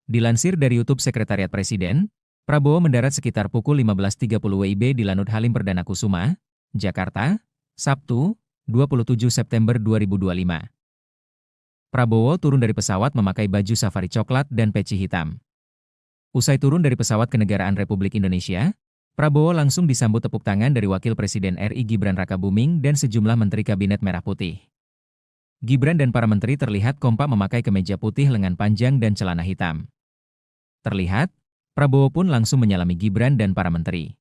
Dilansir dari YouTube Sekretariat Presiden, Prabowo mendarat sekitar pukul 15.30 WIB di Lanut Halim Perdana Kusuma, Jakarta, Sabtu, 27 September 2025. Prabowo turun dari pesawat memakai baju safari coklat dan peci hitam. Usai turun dari pesawat kenegaraan Republik Indonesia, Prabowo langsung disambut tepuk tangan dari Wakil Presiden RI Gibran Rakabuming dan sejumlah Menteri Kabinet Merah Putih. Gibran dan para menteri terlihat kompak memakai kemeja putih lengan panjang dan celana hitam. Terlihat, Prabowo pun langsung menyalami Gibran dan para menteri.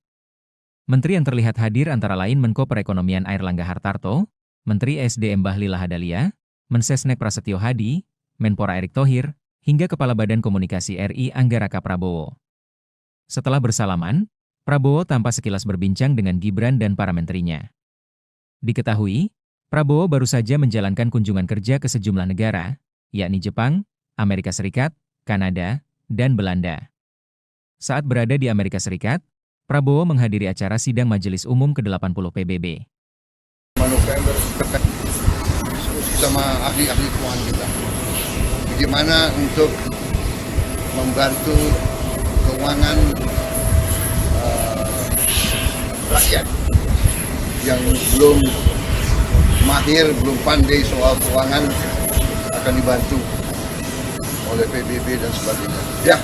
Menteri yang terlihat hadir antara lain Menko Perekonomian Airlangga Hartarto, Menteri SDM Bahlil Lahadalia, Mensesnek Prasetyo Hadi, Menpora Erick Thohir, hingga Kepala Badan Komunikasi RI Angga Raka Prabowo. Setelah bersalaman, Prabowo tampak sekilas berbincang dengan Gibran dan para menterinya. Diketahui, Prabowo baru saja menjalankan kunjungan kerja ke sejumlah negara, yakni Jepang, Amerika Serikat, Kanada, dan Belanda. Saat berada di Amerika Serikat, Prabowo menghadiri acara sidang Majelis Umum ke-80 PBB. November diskusi sama ahli-ahli keuangan kita. Bagaimana untuk membantu keuangan rakyat yang belum mahir, belum pandai soal keuangan akan dibantu oleh PBB dan sebagainya. Ya,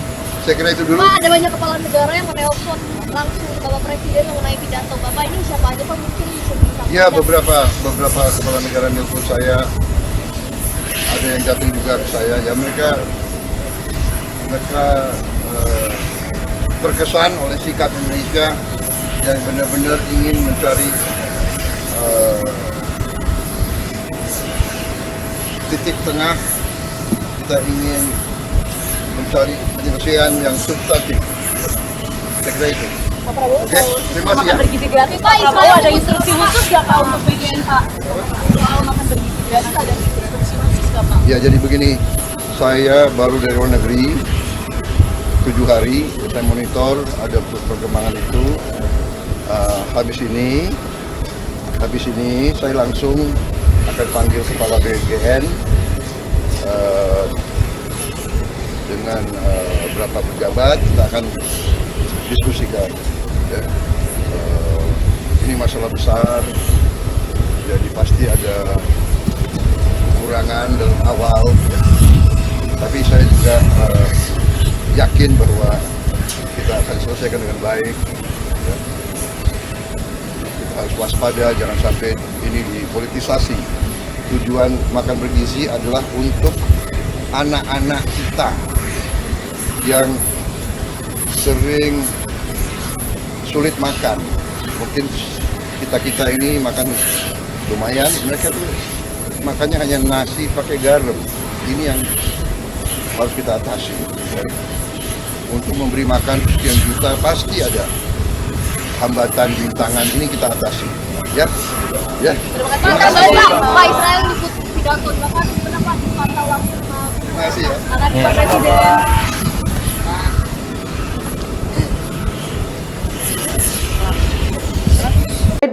saya kira itu dulu. Pak, ada banyak kepala negara yang menelpon langsung Bapak Presiden mengenai pidato Bapak. Ini siapa aja Pak, mungkin bisa disampaikan? Ya, beberapa kepala negara nelpon saya, ada yang datang juga ke saya. Ya, mereka terkesan oleh sikap Indonesia yang benar-benar ingin mencari titik tengah. Kita ingin mencari penyelesaian yang substantif. Saya kira itu. Pak Prabowo, Oke, terima kasih ya. makan bergizi gratis Pak, Prabowo ada instruksi khusus nggak Pak untuk BGN Pak? Soal makan bergizi gratis ada instruksi khusus nggak Pak? Ya, jadi begini, saya baru dari luar negeri 7 hari, saya monitor ada perkembangan itu. Habis ini saya langsung akan panggil kepala BGN dengan beberapa pejabat, kita akan diskusikan. Ya. Ini masalah besar, jadi pasti ada kekurangan dalam awal, ya. Tapi saya juga yakin bahwa kita akan selesaikan dengan baik. Ya. Kita harus waspada, jangan sampai ini dipolitisasi. Tujuan makan bergizi adalah untuk anak-anak kita yang sering sulit makan. Mungkin kita ini makan lumayan, mereka tuh makannya hanya nasi pakai garam. Ini yang harus kita atasi. Ya. Untuk memberi makan sekian juta pasti ada hambatan, rintangan, ini kita atasi. Ya, ya. Terima kasih Pak Israel ikut pidato Bapak, kenapa dipantau langsung Terima kasih ya. anak Pak Presiden?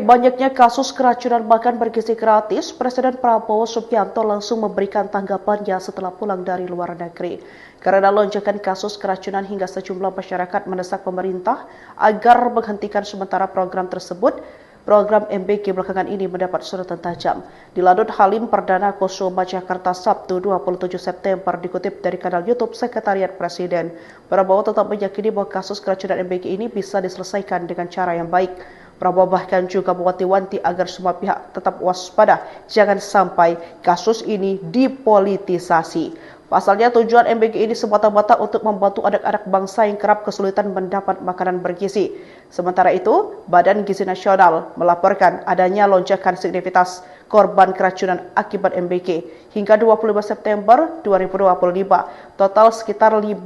Banyaknya kasus keracunan makan bergizi gratis, Presiden Prabowo Subianto langsung memberikan tanggapannya setelah pulang dari luar negeri. Karena lonjakan kasus keracunan hingga sejumlah masyarakat mendesak pemerintah agar menghentikan sementara program tersebut. Program MBG belakangan ini mendapat sorotan tajam. Di Lanut Halim Perdana Kusuma, Jakarta, Sabtu 27 September, dikutip dari kanal YouTube Sekretariat Presiden. Prabowo tetap meyakini bahwa kasus keracunan MBG ini bisa diselesaikan dengan cara yang baik. Prabowo bahkan juga mewanti-wanti agar semua pihak tetap waspada, jangan sampai kasus ini dipolitisasi. Pasalnya tujuan MBG ini semata-mata untuk membantu anak-anak bangsa yang kerap kesulitan mendapat makanan bergizi. Sementara itu, Badan Gizi Nasional melaporkan adanya lonjakan signifikan korban keracunan akibat MBG. Hingga 25 September 2025, total sekitar 5.000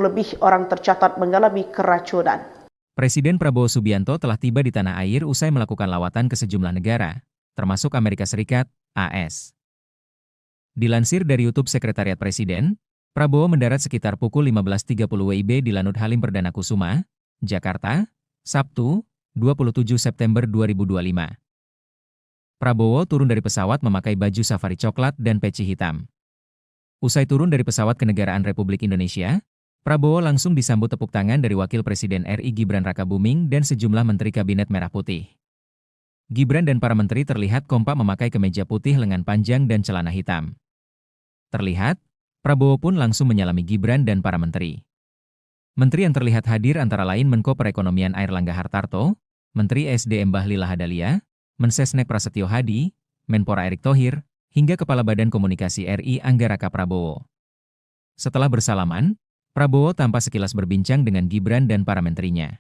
lebih orang tercatat mengalami keracunan. Presiden Prabowo Subianto telah tiba di tanah air usai melakukan lawatan ke sejumlah negara, termasuk Amerika Serikat, AS. Dilansir dari YouTube Sekretariat Presiden, Prabowo mendarat sekitar pukul 15.30 WIB di Lanut Halim Perdana Kusuma, Jakarta, Sabtu, 27 September 2025. Prabowo turun dari pesawat memakai baju safari coklat dan peci hitam. Usai turun dari pesawat kenegaraan Republik Indonesia, Prabowo langsung disambut tepuk tangan dari Wakil Presiden RI Gibran Rakabuming dan sejumlah Menteri Kabinet Merah Putih. Gibran dan para menteri terlihat kompak memakai kemeja putih lengan panjang dan celana hitam. Terlihat, Prabowo pun langsung menyalami Gibran dan para menteri. Menteri yang terlihat hadir antara lain Menko Perekonomian Airlangga Hartarto, Menteri SDM Bahlil Lahadalia, Mensesnek Prasetyo Hadi, Menpora Erick Thohir, hingga Kepala Badan Komunikasi RI Angga Raka Prabowo. Setelah bersalaman, Prabowo tampak sekilas berbincang dengan Gibran dan para menterinya.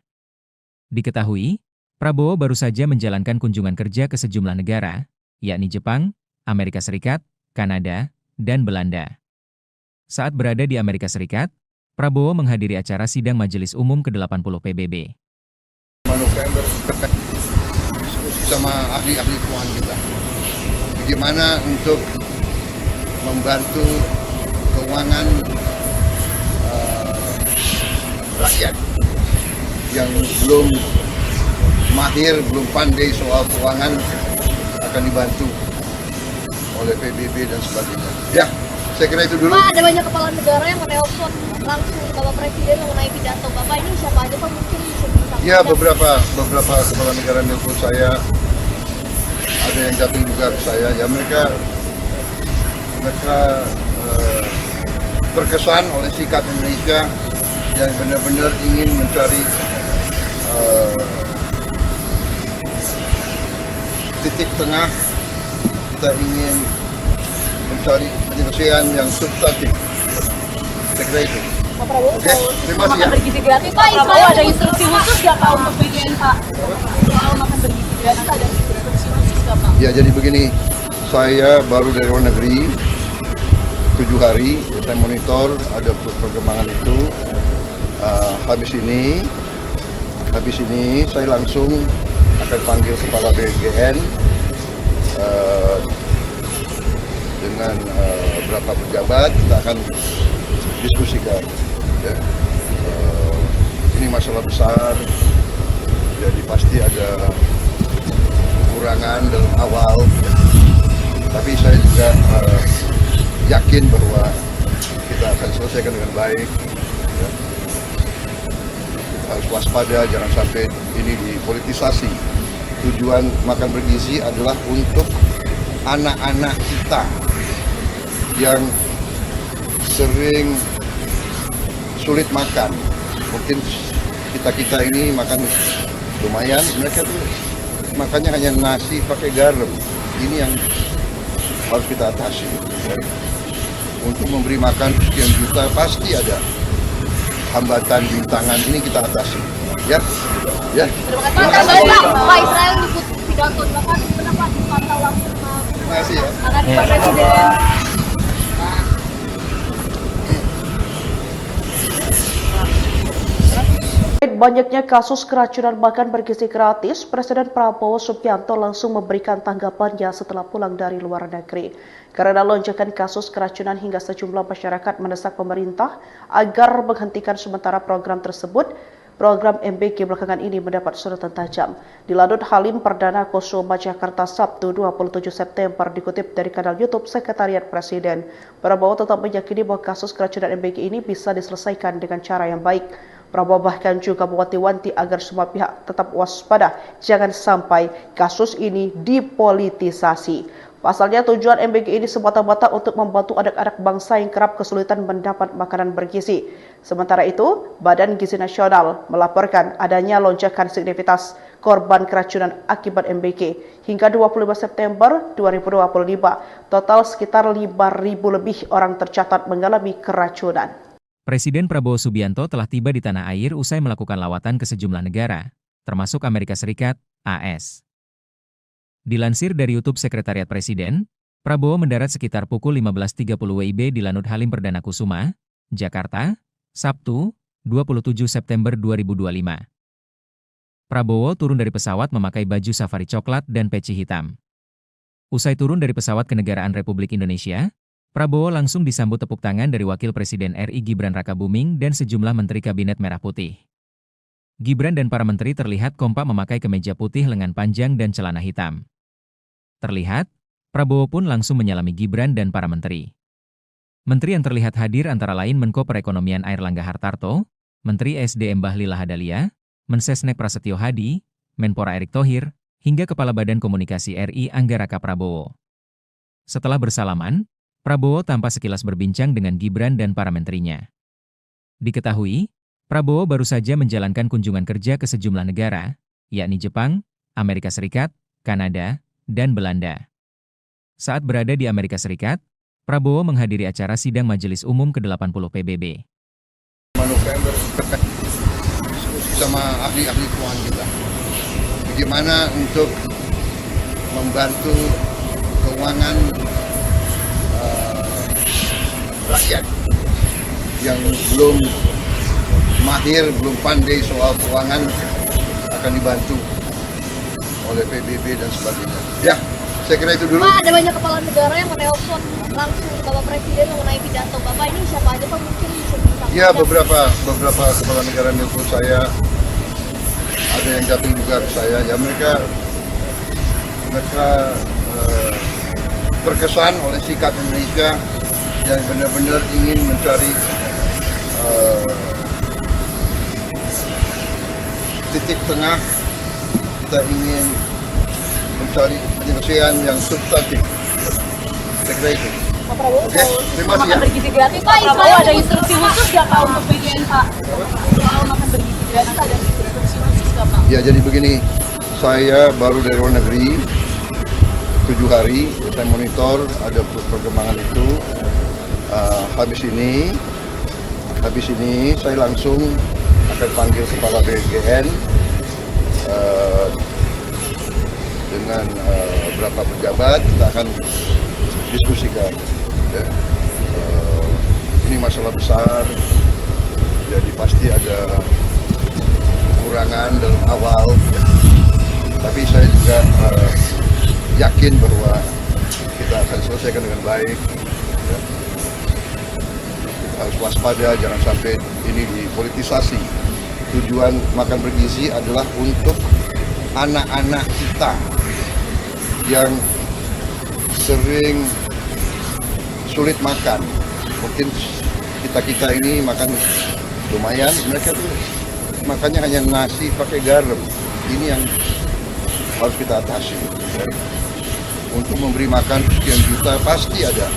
Diketahui, Prabowo baru saja menjalankan kunjungan kerja ke sejumlah negara, yakni Jepang, Amerika Serikat, Kanada, dan Belanda. Saat berada di Amerika Serikat, Prabowo menghadiri acara sidang Majelis Umum ke-80 PBB. November diskusi sama ahli-ahli keuangan kita. Bagaimana untuk membantu keuangan rakyat yang belum mahir, belum pandai soal keuangan akan dibantu oleh PBB dan sebagainya. Ya, saya kira itu dulu. Pak, ada banyak kepala negara yang menelpon langsung Bapak Presiden mengenai pidato Bapak ini, siapa aja Pak mungkin bisa disampaikan? Ya, beberapa kepala negara nelpon saya, ada yang datang juga ke saya. Ya mereka terkesan oleh sikap Indonesia yang benar-benar ingin mencari titik tengah. Kita ingin mencari penyelesaian yang substantif. Saya kira itu. Pak Prabowo, Oke, terima kasih ya. bergizi gratis. Pak Prabowo ada instruksi khusus nggak Pak untuk BGN Pak? Soal makan bergizi gratis ada instruksi khusus nggak Pak? Ya, jadi begini, saya baru dari luar negeri 7 hari, saya monitor ada perkembangan itu. Habis ini saya langsung akan panggil kepala BGN dengan beberapa pejabat, kita akan diskusikan. Ya. Ini masalah besar, jadi pasti ada kekurangan dalam awal, tapi saya juga yakin bahwa kita akan selesaikan dengan baik. Ya. Harus waspada, jangan sampai ini dipolitisasi. Tujuan makan bergizi adalah untuk anak-anak kita yang sering sulit makan. Mungkin kita ini makan lumayan, mereka tuh makannya hanya nasi pakai garam. Ini yang harus kita atasi. Ya. Untuk memberi makan sekian juta pasti ada hambatan, rintangan, ini kita atasi. Ya, ya. Terima kasih Pak Israel ikut pidato Bapak pendapat dipantau langsung Terima kasih ya. akan Pak Presiden. Banyaknya kasus keracunan makan bergizi gratis, Presiden Prabowo Subianto langsung memberikan tanggapannya setelah pulang dari luar negeri. Karena lonjakan kasus keracunan hingga sejumlah masyarakat mendesak pemerintah agar menghentikan sementara program tersebut. Program MBG belakangan ini mendapat sorotan tajam. Di Lanut Halim Perdana Kusuma, Jakarta, Sabtu 27 September, dikutip dari kanal YouTube Sekretariat Presiden. Prabowo tetap meyakini bahwa kasus keracunan MBG ini bisa diselesaikan dengan cara yang baik. Prabowo bahkan juga mewanti-wanti agar semua pihak tetap waspada, jangan sampai kasus ini dipolitisasi. Pasalnya tujuan MBG ini semata-mata untuk membantu anak-anak bangsa yang kerap kesulitan mendapat makanan bergizi. Sementara itu, Badan Gizi Nasional melaporkan adanya lonjakan signifikan korban keracunan akibat MBG. Hingga 25 September 2025, total sekitar 5.000 lebih orang tercatat mengalami keracunan. Presiden Prabowo Subianto telah tiba di tanah air usai melakukan lawatan ke sejumlah negara, termasuk Amerika Serikat, AS. Dilansir dari YouTube Sekretariat Presiden, Prabowo mendarat sekitar pukul 15.30 WIB di Lanut Halim Perdana Kusuma, Jakarta, Sabtu, 27 September 2025. Prabowo turun dari pesawat memakai baju safari coklat dan peci hitam. Usai turun dari pesawat kenegaraan Republik Indonesia, Prabowo langsung disambut tepuk tangan dari Wakil Presiden RI Gibran Rakabuming dan sejumlah Menteri Kabinet Merah Putih. Gibran dan para menteri terlihat kompak memakai kemeja putih lengan panjang dan celana hitam. Terlihat, Prabowo pun langsung menyalami Gibran dan para menteri. Menteri yang terlihat hadir antara lain Menko Perekonomian Airlangga Hartarto, Menteri SDM Bahlil Lahadalia, Mensesnek Prasetyo Hadi, Menpora Erick Thohir, hingga Kepala Badan Komunikasi RI Angga Raka Prabowo. Setelah bersalaman, Prabowo tampak sekilas berbincang dengan Gibran dan para menterinya. Diketahui, Prabowo baru saja menjalankan kunjungan kerja ke sejumlah negara, yakni Jepang, Amerika Serikat, Kanada, dan Belanda. Saat berada di Amerika Serikat, Prabowo menghadiri acara sidang Majelis Umum ke-80 PBB. November diskusi sama ahli-ahli keuangan kita. Bagaimana untuk membantu keuangan rakyat yang belum mahir, belum pandai soal keuangan akan dibantu oleh PBB dan sebagainya. Ya, saya kira itu dulu. Pak, ada banyak kepala negara yang menelpon langsung Bapak Presiden mengenai pidato Bapak ini, siapa aja Pak mungkin bisa disampaikan? Ya, beberapa kepala negara nelpon saya, ada yang datang juga ke saya. Ya mereka terkesan oleh sikap Indonesia yang benar-benar ingin mencari titik tengah. Kita ingin mencari penyelesaian yang substantif. Saya kira itu. Pak Prabowo, Oke, terima kasih ya. makan bergizi gratis, Pak Prabowo ada instruksi khusus nggak Pak untuk BGN Pak? Kalau makan bergizi gratis ada instruksi khusus nggak Pak? Ya, jadi begini, saya baru dari luar negeri 7 hari, saya monitor ada perkembangan itu. Habis ini saya langsung akan panggil kepala BGN dengan beberapa pejabat, kita akan diskusikan. Ya. Ini masalah besar, jadi pasti ada kekurangan dalam awal, ya. Tapi saya juga yakin bahwa kita akan selesaikan dengan baik. Ya. Kita harus waspada, jangan sampai ini dipolitisasi. Tujuan makan bergizi adalah untuk anak-anak kita yang sering sulit makan. Mungkin kita ini makan lumayan, mereka tuh makannya hanya nasi pakai garam. Ini yang harus kita atasi. Ya. Untuk memberi makan sekian juta pasti ada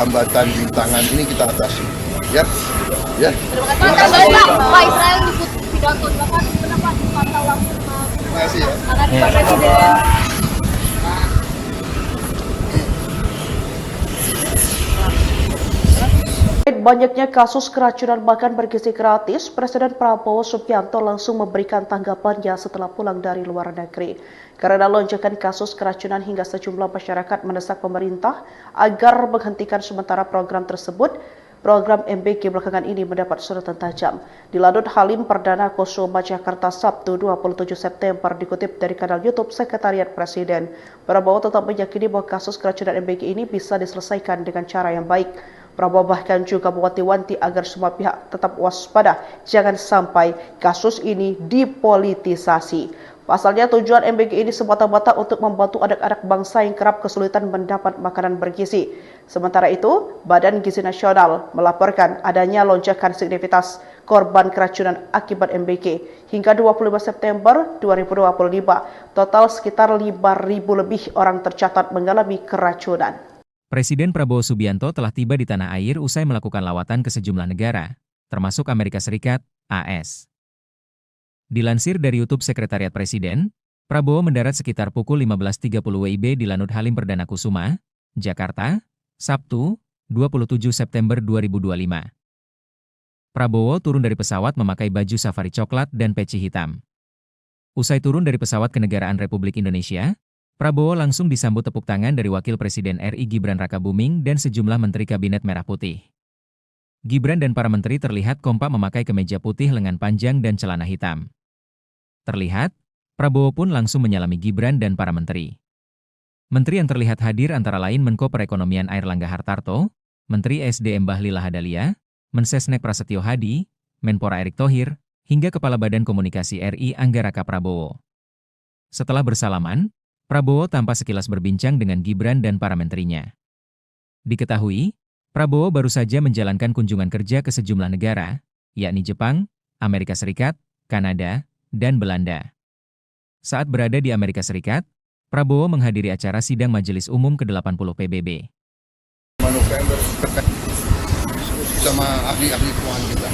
hambatan, rintangan, ini kita atasi. Ya, ya. Terima kasih Pak Israel ikut pidato Bapak kenapa dipantau langsung Terima kasih ya. karena Pak Presiden. Banyaknya kasus keracunan makan bergizi gratis, Presiden Prabowo Subianto langsung memberikan tanggapannya setelah pulang dari luar negeri. Karena lonjakan kasus keracunan hingga sejumlah masyarakat mendesak pemerintah agar menghentikan sementara program tersebut. Program MBG belakangan ini mendapat sorotan tajam. Di Lanut Halim Perdana Kusuma, Jakarta, Sabtu 27 September, dikutip dari kanal YouTube Sekretariat Presiden. Prabowo tetap meyakini bahwa kasus keracunan MBG ini bisa diselesaikan dengan cara yang baik. Prabowo bahkan juga mewanti-wanti agar semua pihak tetap waspada, jangan sampai kasus ini dipolitisasi. Pasalnya tujuan MBG ini semata-mata untuk membantu anak-anak bangsa yang kerap kesulitan mendapat makanan bergizi. Sementara itu, Badan Gizi Nasional melaporkan adanya lonjakan signifikan korban keracunan akibat MBG. Hingga 25 September 2025, total sekitar 5.000 lebih orang tercatat mengalami keracunan. Presiden Prabowo Subianto telah tiba di tanah air usai melakukan lawatan ke sejumlah negara, termasuk Amerika Serikat, AS. Dilansir dari YouTube Sekretariat Presiden, Prabowo mendarat sekitar pukul 15.30 WIB di Lanut Halim Perdana Kusuma, Jakarta, Sabtu, 27 September 2025. Prabowo turun dari pesawat memakai baju safari coklat dan peci hitam. Usai turun dari pesawat kenegaraan Republik Indonesia, Prabowo langsung disambut tepuk tangan dari Wakil Presiden RI Gibran Rakabuming dan sejumlah Menteri Kabinet Merah Putih. Gibran dan para menteri terlihat kompak memakai kemeja putih lengan panjang dan celana hitam. Terlihat, Prabowo pun langsung menyalami Gibran dan para menteri. Menteri yang terlihat hadir antara lain Menko Perekonomian Airlangga Hartarto, Menteri SDM Bahlil Lahadalia, Mensesnek Prasetyo Hadi, Menpora Erick Thohir, hingga Kepala Badan Komunikasi RI Angga Raka Prabowo. Setelah bersalaman, Prabowo tampak sekilas berbincang dengan Gibran dan para menterinya. Diketahui, Prabowo baru saja menjalankan kunjungan kerja ke sejumlah negara, yakni Jepang, Amerika Serikat, Kanada, dan Belanda. Saat berada di Amerika Serikat, Prabowo menghadiri acara sidang Majelis Umum ke-80 PBB. November diskusi sama ahli-ahli keuangan kita.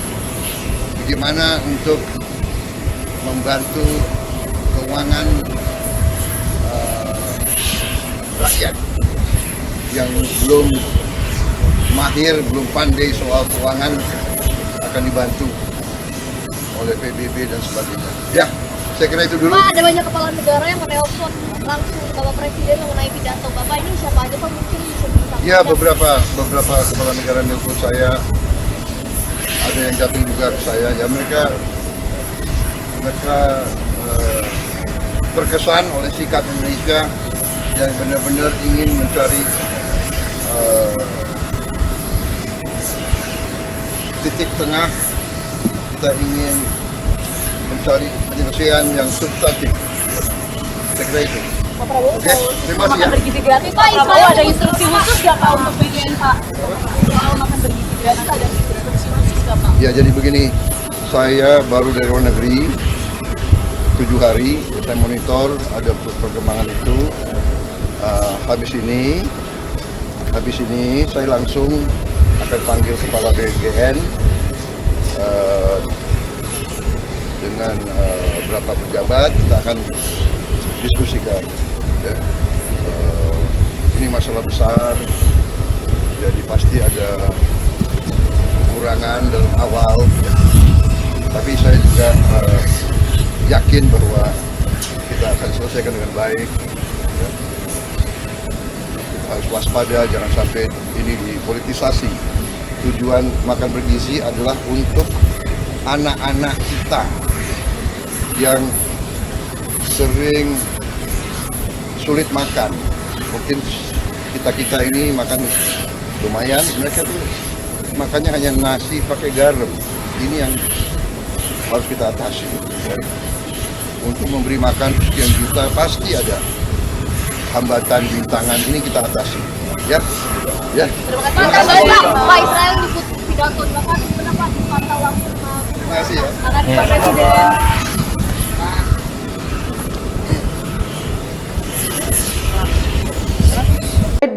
Bagaimana untuk membantu keuangan rakyat yang belum mahir, belum pandai soal keuangan akan dibantu oleh PBB dan sebagainya. Ya, saya kira itu dulu. Pak, ada banyak kepala negara yang menelpon langsung Bapak Presiden mengenai pidato Bapak ini, siapa aja Pak mungkin bisa disampaikan? Ya, beberapa kepala negara nelpon saya, ada yang datang juga ke saya. Ya, mereka terkesan oleh sikap Indonesia yang benar-benar ingin mencari titik tengah. Kita ingin mencari penyelesaian yang substantif. Saya kira itu. Pak Prabowo, Oke, terima kasih ya. bergizi gratis. Pak Prabowo ada instruksi khusus nggak Pak untuk BGN Pak? Soal makan bergizi gratis ada instruksi khusus nggak Pak? Ya, jadi begini, saya baru dari luar negeri 7 hari, saya monitor ada perkembangan itu. Habis ini saya langsung akan panggil kepala BGN dengan beberapa pejabat, kita akan diskusikan. Ya. Ini masalah besar, jadi pasti ada kekurangan dalam awal, ya. Tapi saya juga yakin bahwa kita akan selesaikan dengan baik. Ya. Kita harus waspada, jangan sampai ini dipolitisasi. Tujuan makan bergizi adalah untuk anak-anak kita yang sering sulit makan. Mungkin kita ini makan lumayan, mereka tuh makannya hanya nasi pakai garam. Ini yang harus kita atasi. Ya. Untuk memberi makan sekian juta pasti ada hambatan, rintangan, ini kita atasi. Ya, ya. Terima kasih Pak Israel ikut pidato Bapak kenapa dipantau langsung Terima kasih ya. akan Pak Presiden.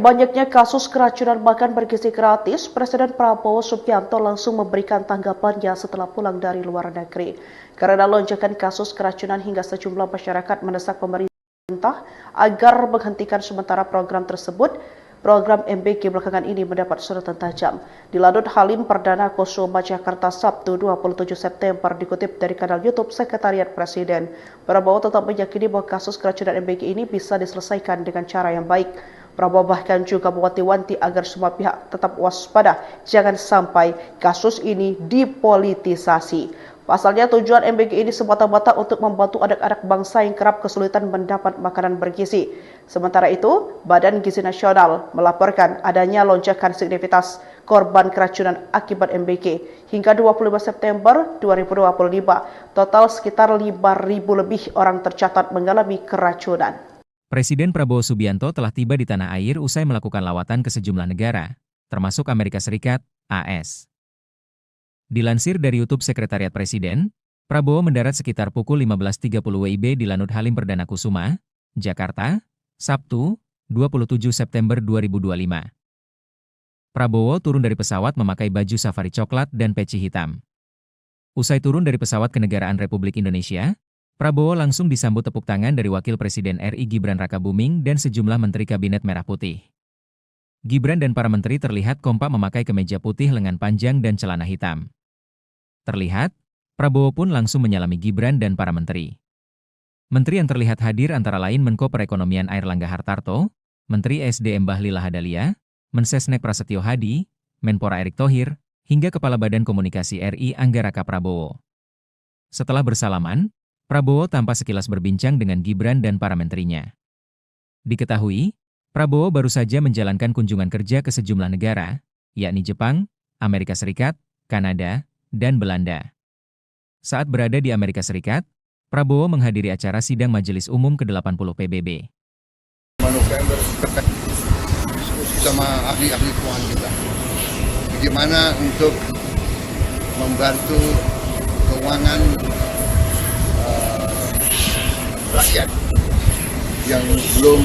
Banyaknya kasus keracunan makan bergizi gratis, Presiden Prabowo Subianto langsung memberikan tanggapannya setelah pulang dari luar negeri. Karena lonjakan kasus keracunan hingga sejumlah masyarakat mendesak pemerintah agar menghentikan sementara program tersebut. Program MBG belakangan ini mendapat sorotan tajam. Di Lanut Halim Perdana Kusuma, Jakarta, Sabtu 27 September, dikutip dari kanal YouTube Sekretariat Presiden, Prabowo tetap meyakini bahwa kasus keracunan MBG ini bisa diselesaikan dengan cara yang baik. Prabowo bahkan juga mewanti-wanti agar semua pihak tetap waspada, jangan sampai kasus ini dipolitisasi. Pasalnya tujuan MBG ini semata-mata untuk membantu anak-anak bangsa yang kerap kesulitan mendapat makanan bergizi. Sementara itu, Badan Gizi Nasional melaporkan adanya lonjakan signifikan korban keracunan akibat MBG. Hingga 25 September 2025, total sekitar 5.000 lebih orang tercatat mengalami keracunan. Presiden Prabowo Subianto telah tiba di tanah air usai melakukan lawatan ke sejumlah negara, termasuk Amerika Serikat, AS. Dilansir dari YouTube Sekretariat Presiden, Prabowo mendarat sekitar pukul 15.30 WIB di Lanut Halim Perdana Kusuma, Jakarta, Sabtu, 27 September 2025. Prabowo turun dari pesawat memakai baju safari coklat dan peci hitam. Usai turun dari pesawat kenegaraan Republik Indonesia, Prabowo langsung disambut tepuk tangan dari Wakil Presiden RI Gibran Rakabuming dan sejumlah Menteri Kabinet Merah Putih. Gibran dan para menteri terlihat kompak memakai kemeja putih lengan panjang dan celana hitam. Terlihat, Prabowo pun langsung menyalami Gibran dan para menteri. Menteri yang terlihat hadir antara lain Menko Perekonomian Airlangga Hartarto, Menteri SDM Bahlil Lahadalia, Mensesnek Prasetyo Hadi, Menpora Erick Thohir, hingga Kepala Badan Komunikasi RI Angga Raka Prabowo. Setelah bersalaman, Prabowo tampak sekilas berbincang dengan Gibran dan para menterinya. Diketahui, Prabowo baru saja menjalankan kunjungan kerja ke sejumlah negara, yakni Jepang, Amerika Serikat, Kanada, dan Belanda. Saat berada di Amerika Serikat, Prabowo menghadiri acara sidang Majelis Umum ke-80 PBB. November diskusi sama ahli-ahli keuangan kita. Bagaimana untuk membantu keuangan rakyat yang belum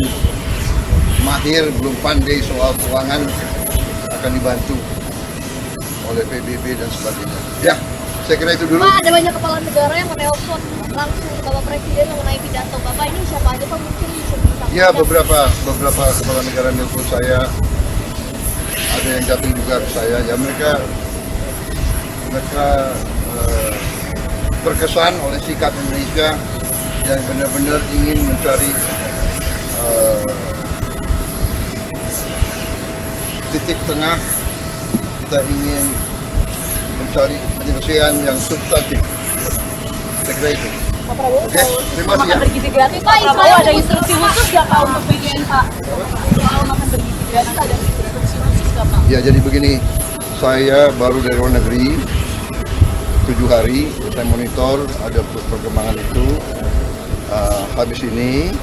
mahir, belum pandai soal keuangan akan dibantu oleh PBB dan sebagainya. Ya, saya kira itu dulu. Pak, ada banyak kepala negara yang menelpon langsung Bapak Presiden mengenai pidato Bapak ini, siapa aja Pak mungkin bisa disampaikan? Ya, beberapa kepala negara nelpon saya, ada yang datang juga ke saya. Ya, mereka terkesan oleh sikap Indonesia yang benar-benar ingin mencari titik tengah. Kita ingin mencari penyelesaian yang substantif. Saya kira itu. Pak Prabowo, Oke, terima kasih ya. makan bergizi gratis, Pak Prabowo ada instruksi khusus nggak Pak untuk BGN Pak? Soal makan bergizi gratis ada instruksi khusus nggak Pak? Ya, jadi begini, saya baru dari luar negeri 7 hari, saya monitor ada perkembangan itu. Habis ini